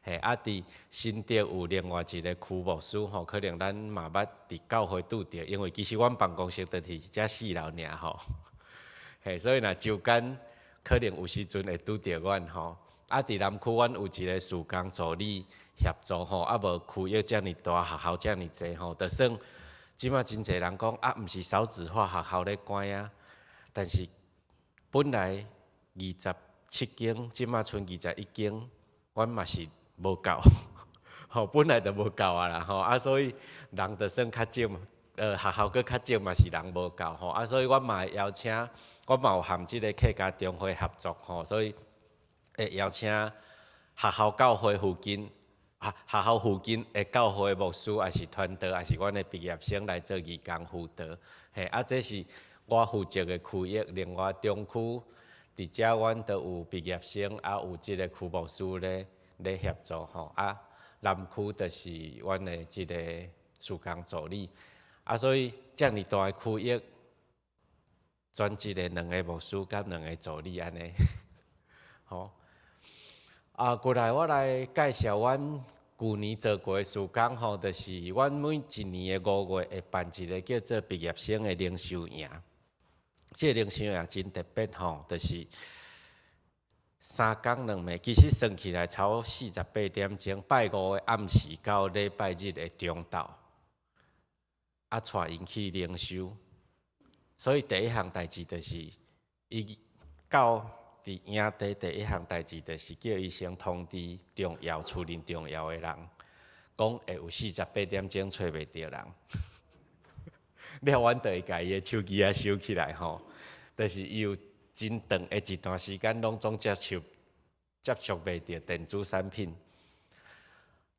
[SPEAKER 4] 伫新竹有另外一个区牧师吼，可能咱嘛捌伫教会拄着，因为其实阮办公室就是遮4楼尔吼，所以若周间可能有时阵会拄着阮吼。伫南区阮有一个事工助理协助吼，无区域遮尔大，学校遮尔济吼，就算即马真侪人讲毋是少子化学校咧关啊，但是本来27间，即马剩21间，阮嘛是无够，吼，本来就无够啊啦吼，所以人就算较少，学校搁较少嘛是人无够吼，所以阮嘛会邀请，阮嘛有含即个客家中会合作吼，所以会邀请学校教会附近。学校附近的教会牧师，也是传道，也是阮的毕业生来做义工辅导。这是我负责的区域。另外中区伫遮，阮都有毕业生，有即个区牧师咧协助吼。南区就是阮的即个事工助理。所以遮尔大的区域，专职的2个牧师甲2个助理安尼。吼。过来我来介绍阮去年做过的事工吼，就是阮每一年的5月会办一个叫做毕业生的灵修营。这个灵修营真特别吼，就是3天2暝，其实算起来超48点钟，拜5的暗时到礼拜日的中昼，带因去灵修。所以第一项代志就是伊到伫营地第一项代志，就是叫医生通知厝里重要的人，讲会有48点钟找袂到人，了，阮就会甲伊的手机收起来吼，就是伊有真长的一段时间拢总接触袂到电子产品。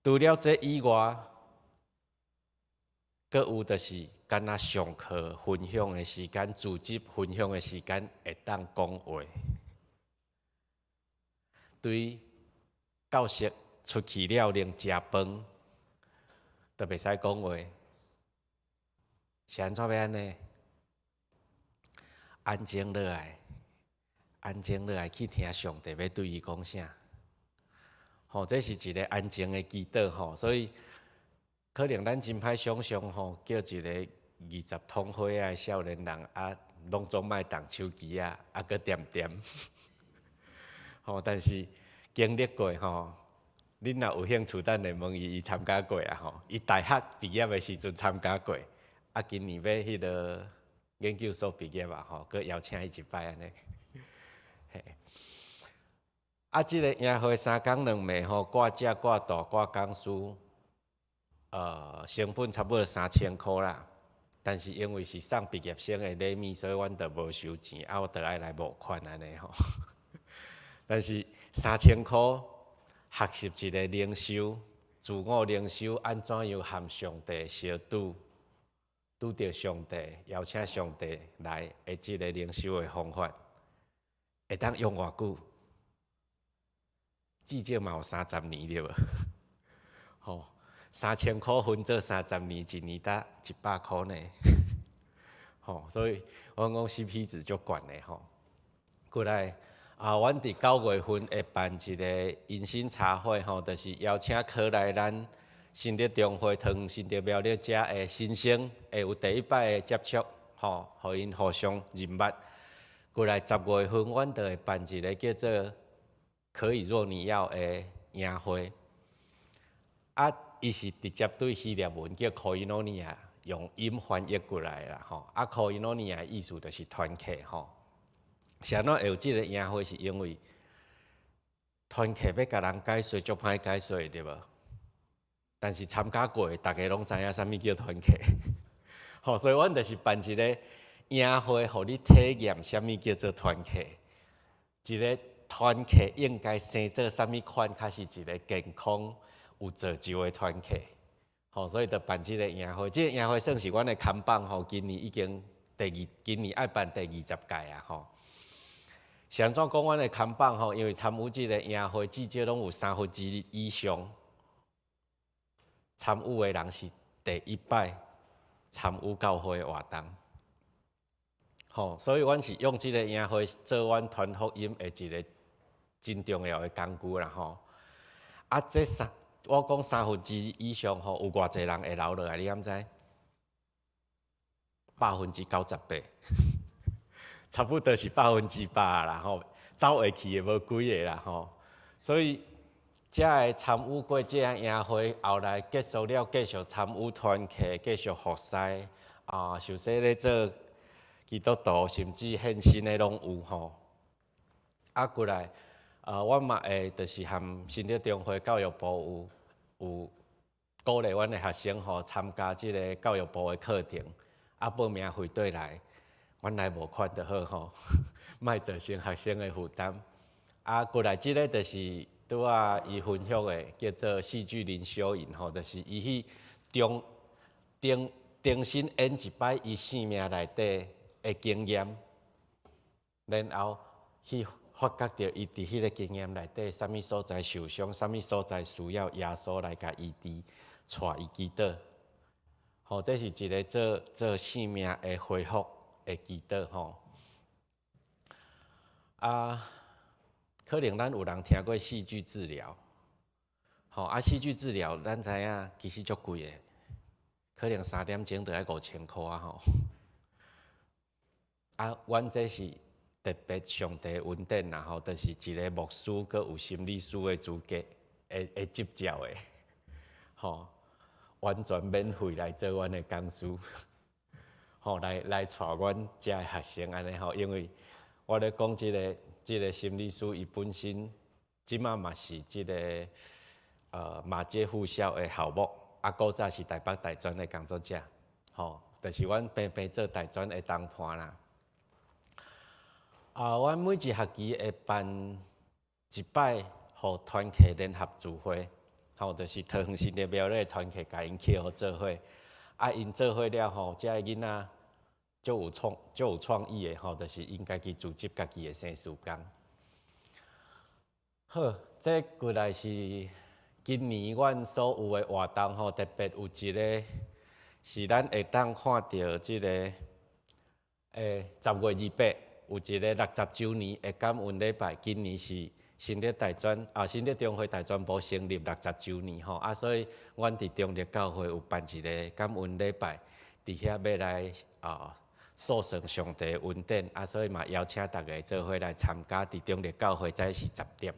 [SPEAKER 4] 除了这以外，阁有就是敢若上课分享的时间、组织分享的时间，会当讲话。对教室出去了，另食饭，都袂使讲话，是安怎要安尼？安静落来，安静落来去听上帝要对伊讲啥。吼，这是一个安静的祈祷吼，所以可能咱真歹想象吼，叫一个20通岁的少年人拢总莫动手机搁点点。吼，但是经历过吼，恁若有兴趣，等下问伊参加过吼。伊大学毕业的时阵参加过，今年要迄个研究所毕业吼，佮邀请伊一摆安尼。嘿，即个营会3天2暝吼，挂遮挂大挂讲师，成本差不多3000块啦。但是因为是送毕业生的礼物，所以阮就无收钱，我就爱来募款安尼吼。但是3000块学习一个灵修、自我灵修，安怎样和上帝相拄着上帝，邀请上帝来的即个灵修的方法，会当用偌久？至少嘛有30年对无？吼，3000块分做30年，一年才100块呢。吼，所以我讲 CP 值足悬的吼。过来。阮伫9月份会办一个迎新茶会吼，就是邀请考来咱新德中会同新德苗栗遮的新生，会有第一摆的接触，吼，互因互相认捌。过来10月份，阮就会办一个叫做“可以若你要”的宴会。伊是直接对希腊文叫 koinonia 用音翻译过来啦，吼。koinonia 意思就是团契，吼。啥怎会有即个宴会？是因为团契要甲人解说，足歹解说对无？但是参加过的，大家拢知影啥物叫团契，吼。所以阮就是办一个宴会，互你体验啥物叫做团契。一个团契应该生做啥物款，才是一个健康有造就的团契。吼，所以就办即个宴会。即个宴会算是阮的看板，吼，今年已经今年爱办第20届啊，吼。上怎讲阮的看板吼？因为参与即个宴会，至少拢有1/3以上参与的人是第一摆参与教会的活动。吼，所以阮是用即个宴会做阮传福音的一个真重要的工具啦，吼。我讲1/3以上吼，有偌济人会留落来？你敢知？98%，差不多是100%啦，吼，走会去的无几个啦，吼。所以，才会参与过这样宴会，后来结束了，继续参与团契，继续服侍，受洗咧做基督徒，甚至献身的拢有吼。过来，阮嘛会就是含新德中会教育部有鼓励阮的学生吼参加即个教育部的课程，报名费对来。阮来无款就好吼，莫造成学生的负担。过来即个就是拄仔伊分享的，叫做戏剧灵修营吼，就是伊去重新演一摆伊生命内底的经验，然后去发觉到伊伫迄个经验内底，啥物所在受伤，啥物所在需要耶稣来甲医治，带伊祈祷。吼，这是一个做生命的恢复。的祈祷吼，可能咱有人听过戏剧治疗，吼戏剧治疗咱知影其实足贵的，可能3点钟就要5000块吼。阮这是特别上帝恩典啦吼，就是一个牧师佮有心理师的资格会执照的，吼，完全免费来做阮的讲师。吼，来带阮遮的学生安尼吼，因为我咧讲即个心理师，伊本身即马嘛是即个马街附校的校牧，古早是台北大专的工作者，吼，就是阮平平做大专的同伴啦。阮每一学期会办一摆，互团契联合聚会，吼，就是桃园新德苗栗团契甲因去互做伙。因做伙了吼，遮个囡仔足有创意的吼，就是因家己组织家己的生事工。好，这过来是今年阮所有的活动吼，特别有一个是咱会当看到即个10月28有一个60周年的感恩礼拜，今年是新德大专新德中会大专部成立60周年吼，所以阮伫中立教会有办一个感恩礼拜，伫遐要来诉说上帝的恩典，所以嘛邀请大家做伙来参加，伫中立教会早是10点。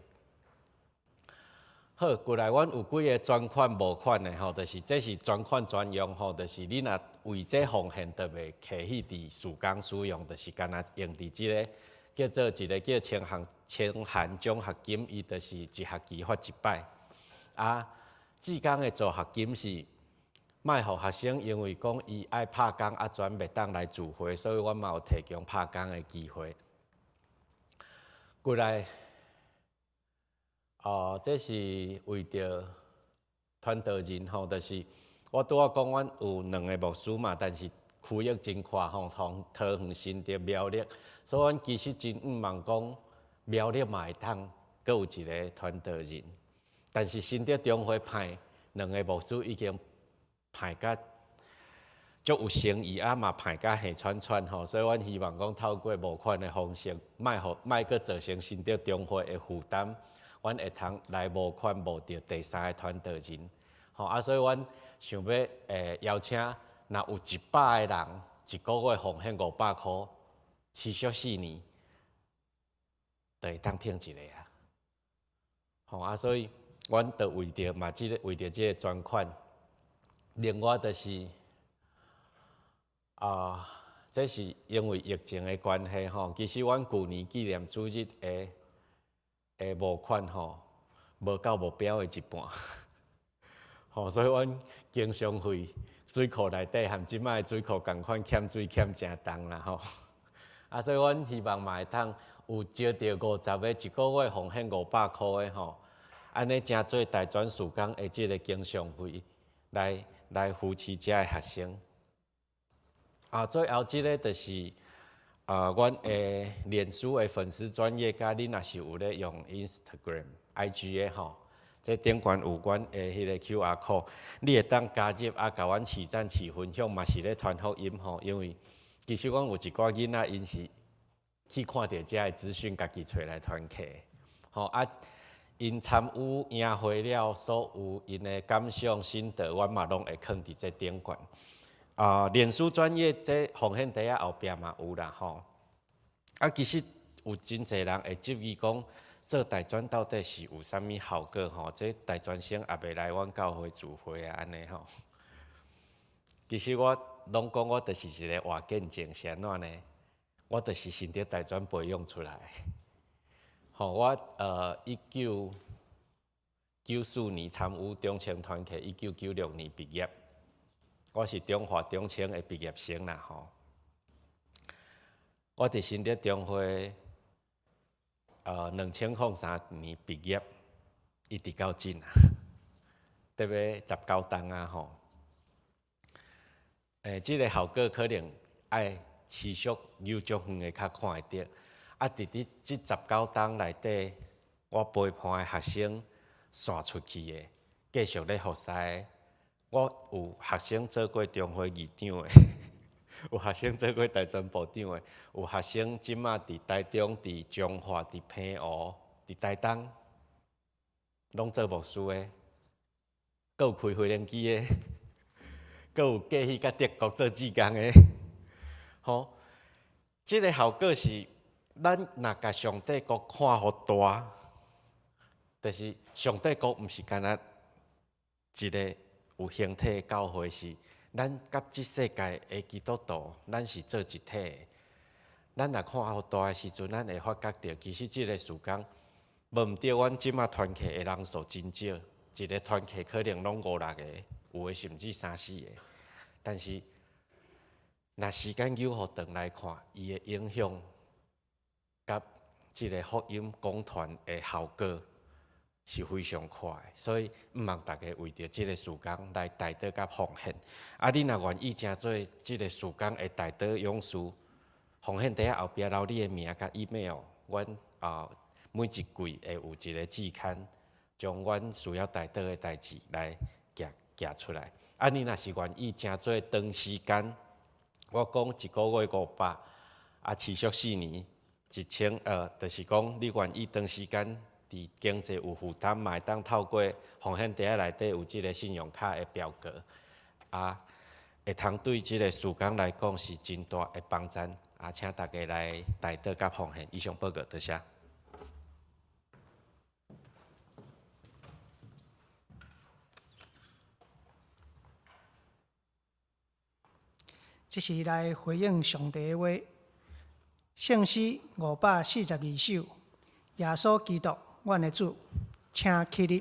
[SPEAKER 4] 好，过来阮有几个专款募款的吼，就是这是专款专用吼，就是你若为这奉献，就袂客去伫事工使用，就是干那用伫即个。叫做一个叫千函奖学金，伊就是一学期发一摆。志工的助学金是卖互学生，因为讲伊爱拍工全袂当来聚会，所以阮嘛有提供拍工的机会。过来，这是为着传道人吼，就是我拄仔讲，阮有2个牧师嘛，但是区域真宽吼，从桃园、新德、苗栗，所以阮其实真毋茫讲苗栗嘛会当，阁有一个传道人，但是新德中会派2个牧师已经派甲足有诚意啊，嘛歹甲下串串吼，所以阮希望讲透过募款的方式，莫阁造成新竹中会的负担，阮会通来募款募到第三个团队人，吼啊，所以阮想要邀请，若有100个人一个月奉献500块，持续4年，就会当聘一个啊，吼啊，所以阮就为着嘛，为着即个捐款，另外就是这是因为疫情的关系吼，其实阮旧年纪念主日的募款吼，无到目标的一半，吼，所以阮经常费水库内底含即摆水库共款欠水欠诚重啦吼，啊，所以阮希望嘛会通有招到50个一个月奉献500块的吼，安尼诚做大专事工的即个经常费来扶持遮的学生。最后即个就是阮的脸书的粉丝专页，甲你若是有咧用 Instagram、IG 的吼，这顶悬有阮的迄个 QR code， 你会当加入甲阮市赞市分享，嘛是咧传福音吼。因为其实阮有一寡囡仔，因是去看到遮的资讯，家己找来团契，吼因参与营会了，所有因的感想心得，阮嘛拢会放伫这顶悬。脸书专业这奉献袋后壁嘛有啦吼。其实有真侪人会质疑讲，做大专到底是有啥物效果吼？这大专生也袂来阮教会聚会啊，安尼吼。其实我拢讲，我就是一个活见证，是安怎呢？我就是新竹大专培养出来的。吼，我1994年参与中青团契，1996年毕业。我是中华中青的毕业生啦吼，我伫新竹中会2003年毕业，一直到今啊，得要19冬啊吼。即个效果可能爱持续有足远的较看会到。伫即19冬内底，我陪伴的学生散出去的，继续咧服侍的。我有学生做过中会议长的，有学生做过大专部长的，有学生即马伫台中、伫彰化、伫澎湖、伫台东，拢做牧师的，阁有开飞轮机的，阁有过去甲德国做志工的。吼，即个效果是，咱若甲上帝国看互大，就是上帝国毋是干那一个。有形体的教会是，咱甲即世界的基督徒，咱是做一体的。咱若看互大的时阵，咱会发觉到，其实即个事工，无毋对，阮即马团契的人数真少，一个团契可能拢5、6个，有的甚至3、4个。但是，若时间久互长来看，伊的影响，甲即个福音讲传的效果。是非常快的，所以毋望大家为着即个事工来代祷甲奉献。你若愿意诚做即个事工的代祷勇士，奉献底下后壁留你的名甲 email， 阮每一季会有一个季刊，将阮需要代祷的代志来寄出来。你若是愿意诚做长时间，我讲一个月500，持续4年1000，就是讲你愿意长时间。伫经济有负担，嘛会当透过奉献袋内底有即个信用卡的表格，会通对即个事工来讲是真大的帮助。请大家来代祷甲奉献。以上报告，多谢。
[SPEAKER 2] 这是来回应上帝的话。圣诗542首，耶稣基督。阮的主，请起立。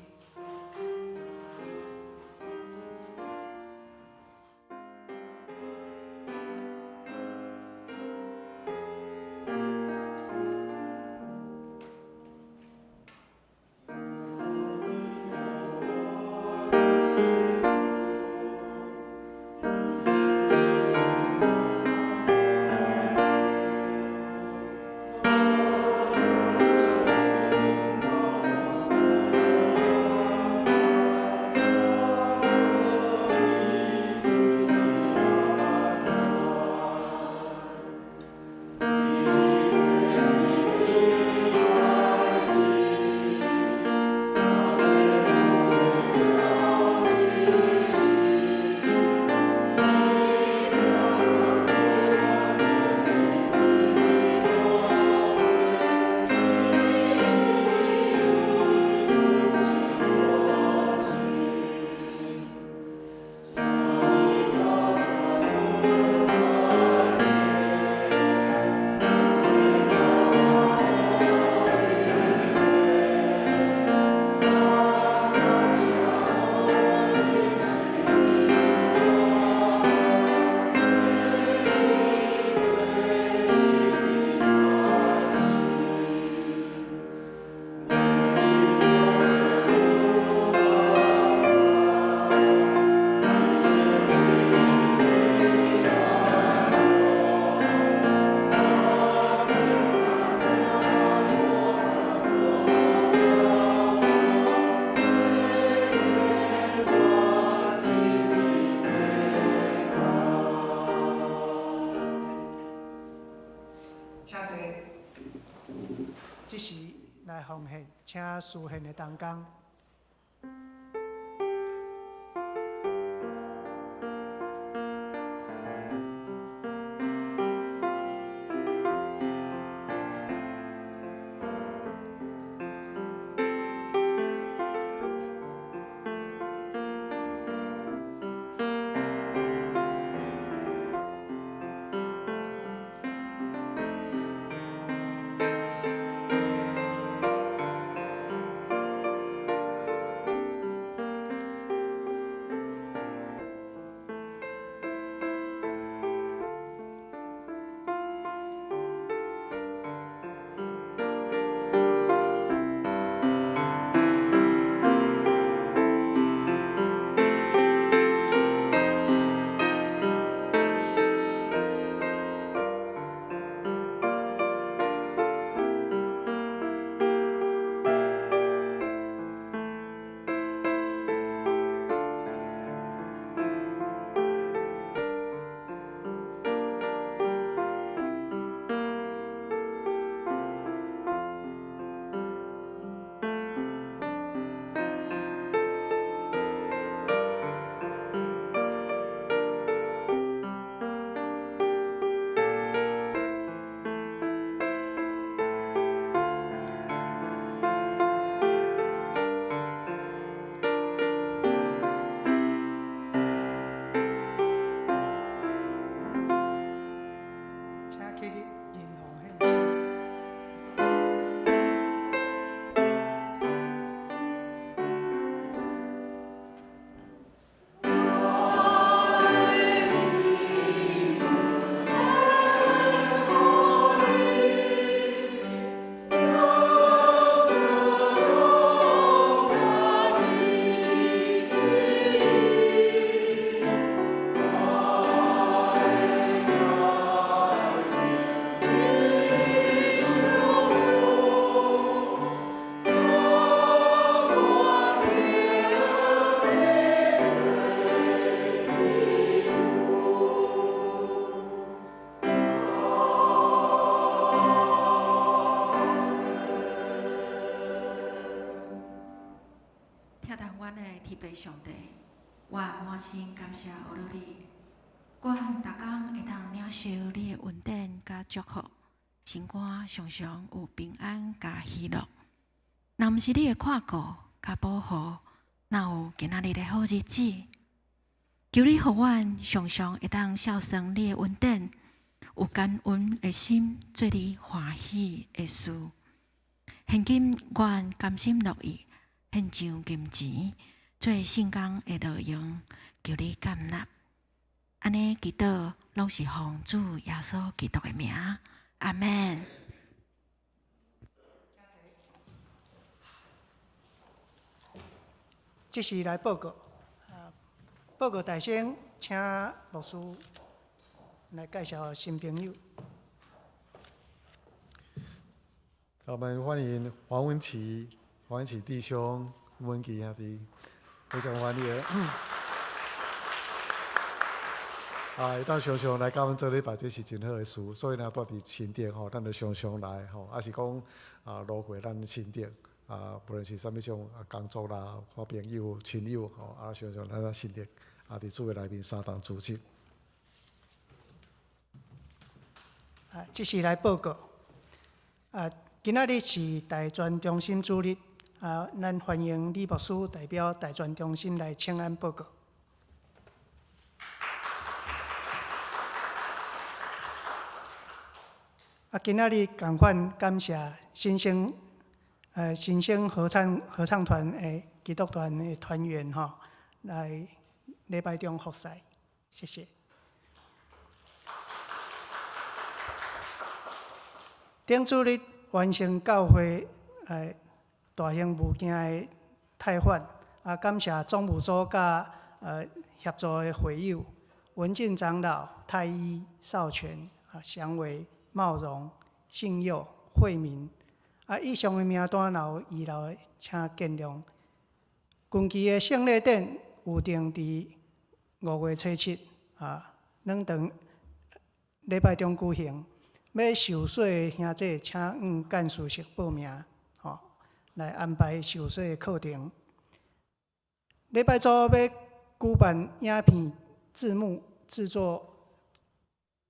[SPEAKER 2] 来奉献，请书献的同工。
[SPEAKER 7] 上帝，我满心感谢我了你。阮逐工会当领受你的恩典甲祝福，心肝常常有平安甲喜乐。若毋是你的看顾甲保护，哪有今仔日的好日子？求你互阮常常会当孝顺你的恩典，有感恩的心，做你欢喜的事。现今阮甘心乐意献上金钱，做圣工的路用，求你感纳。安尼祈祷，拢是奉主耶稣基督的名，阿门。
[SPEAKER 2] 即是来报告，报告大先，请牧师来介绍新朋友。
[SPEAKER 8] 我们欢迎黄文琪弟兄、文琪兄弟，非常欢迎。当常常来甲阮做礼拜，这是真好的事。所以呢，住伫新店吼，咱就常常来吼，也是讲路过咱新店无论是啥物种工作啦、看朋友、亲友吼，常常来咱新店伫主的内面相当组织。
[SPEAKER 2] 即是来报告。今仔日是大专中心主日，咱欢迎李牧师代表大专中心来请安报告。今仔日共款感谢新生合唱团的基督团的团员吼，来礼拜中服侍，谢谢。顶主日完成教会大型物件的汰换，感谢总务组甲协助的会友文进长老、太一、少全、祥伟、茂荣、信佑、惠民。以上的名单有遗漏的，请见谅。近期的圣礼典有定伫5月初7，软堂礼拜中举行。要受洗的兄弟，请按干事室报名，来安排受说的课程。礼拜组要举办影片字幕制作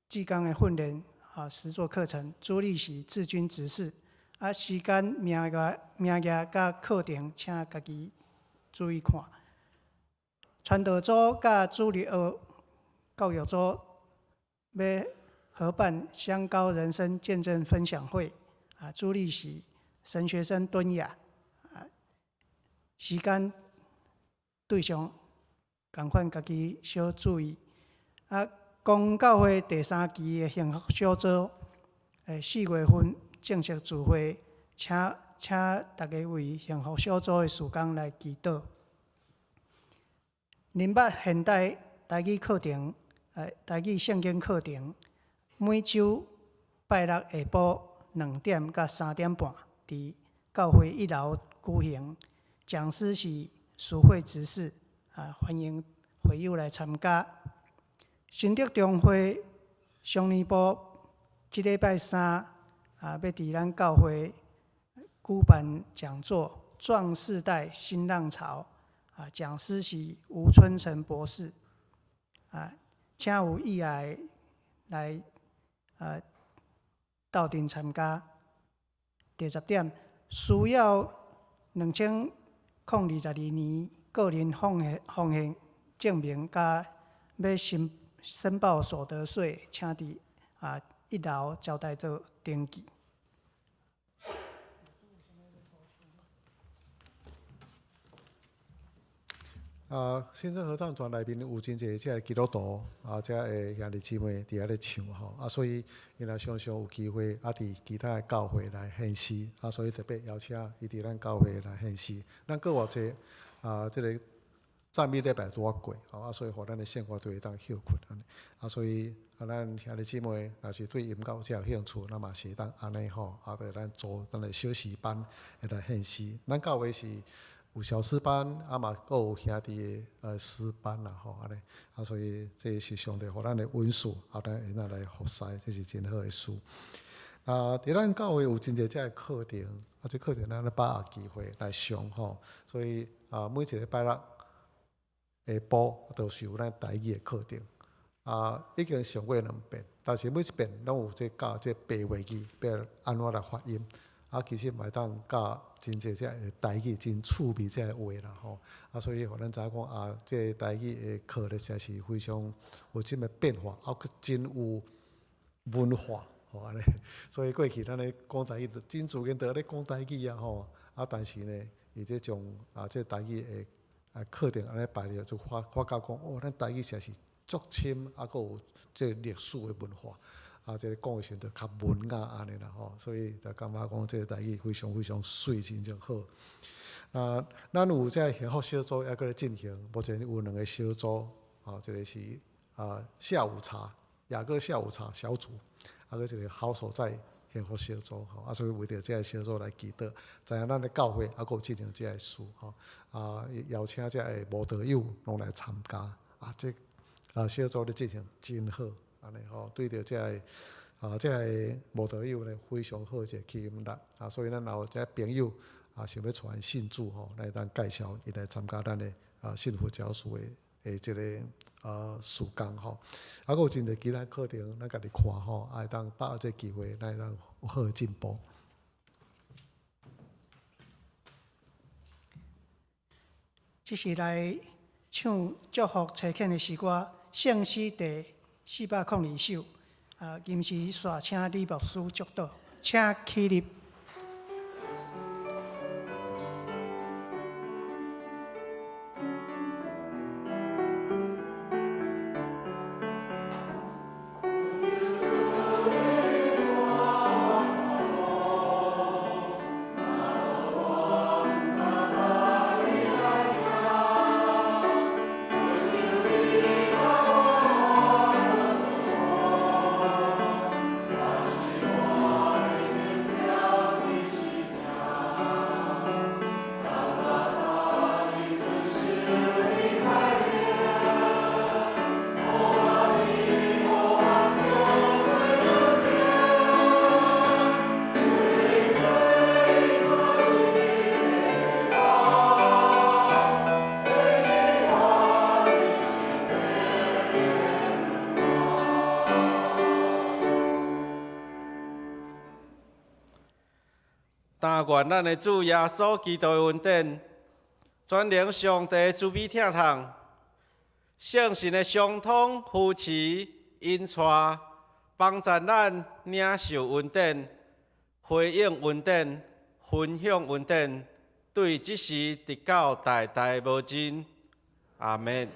[SPEAKER 2] 技工的训练实作课程，主理是治军执事。时间、名额甲课程，请家己注意看。传道组甲主日学教育组要合办香高人生见证分享会，主理是神学生敦雅，时间对象共款家己小注意。公教会第3期的幸福小组，4月份正式聚会，请大家为幸福小组的事工来祈祷。林北现代台语课程，台语圣经课程，每周拜六下晡2点到3点半，伫教会1楼举行。讲师是苏慧执事，欢迎会友来参加。新德中会上年部即礼拜3，要伫咱教会举办讲座《壮世代新浪潮》，讲师是吴春成博士，请有意爱来到场参加。第10点，需要2022年个人奉献证明，甲要申报所得税，请伫1楼招待做登记。
[SPEAKER 8] 新生合唱团内面有真侪即个基督徒即个兄弟姊妹伫遐咧唱吼，所以因也常常有机会伫其他的教会来献诗，所以特别邀请伊伫咱教会来献诗。咱搁偌济即个赞美礼拜拄过，所以互咱的生活都会当休困安尼。所以咱兄弟姊妹若是对音乐有兴趣，那嘛是当安尼吼，就咱做咱的小诗班来献诗。咱教会是有小诗班，嘛阁有兄弟的诗班啦吼，安尼。所以这是上帝互咱的恩赐，咱会当来服侍，这是真好的事。伫咱教会有真侪遮个课程，这课程咱咧把握机会来上吼。所以每一个礼拜六下晡都是有咱台语的课程，已经上过2遍，但是每一遍拢有教这白话语，要安怎来发音。其实嘛会当教真侪只台语真趣味只话啦吼，所以互咱知影讲这台语的课咧，实在是非常有真个变化，佫真有文化吼安尼。所以过去咱咧讲台语，真自然在咧讲台语吼，但是呢，伊这种这台语的课程安尼排了，就发觉讲咱台语实在是足深，佫有这历史的文化。这个讲的时候就较文雅安尼啦吼，所以就感觉讲这个台语非常非常水，真正好。咱有这个幸福小组还搁咧进行，目前有2个小组，一个是下午茶雅各下午茶小组，搁一个好所在幸福小组吼，所以为着这个小组来祈祷，知影咱的教会还搁有进行这个事吼，邀请这个慕道友拢来参加，这小组咧进行真好。安尼吼，对着这个慕道友咧非常好一个吸引力所以咱若有这朋友想要传信主吼，来当介绍伊来参加咱的幸福教书的这个事工吼，还有真侪其他课程，咱家己看吼，会当把握这机会，来当有好的进步。
[SPEAKER 2] 这是来唱祝福车恳的诗歌，圣诗第402首，今时煞请李牧师祝祷，请起立。
[SPEAKER 5] 我
[SPEAKER 4] 但愿咱的主耶稣基督的恩典，全能上帝慈悲疼痛，圣神的相通扶持引带，帮助咱领受恩典，回应恩典，分享恩典，对即时直到代代无尽。阿门。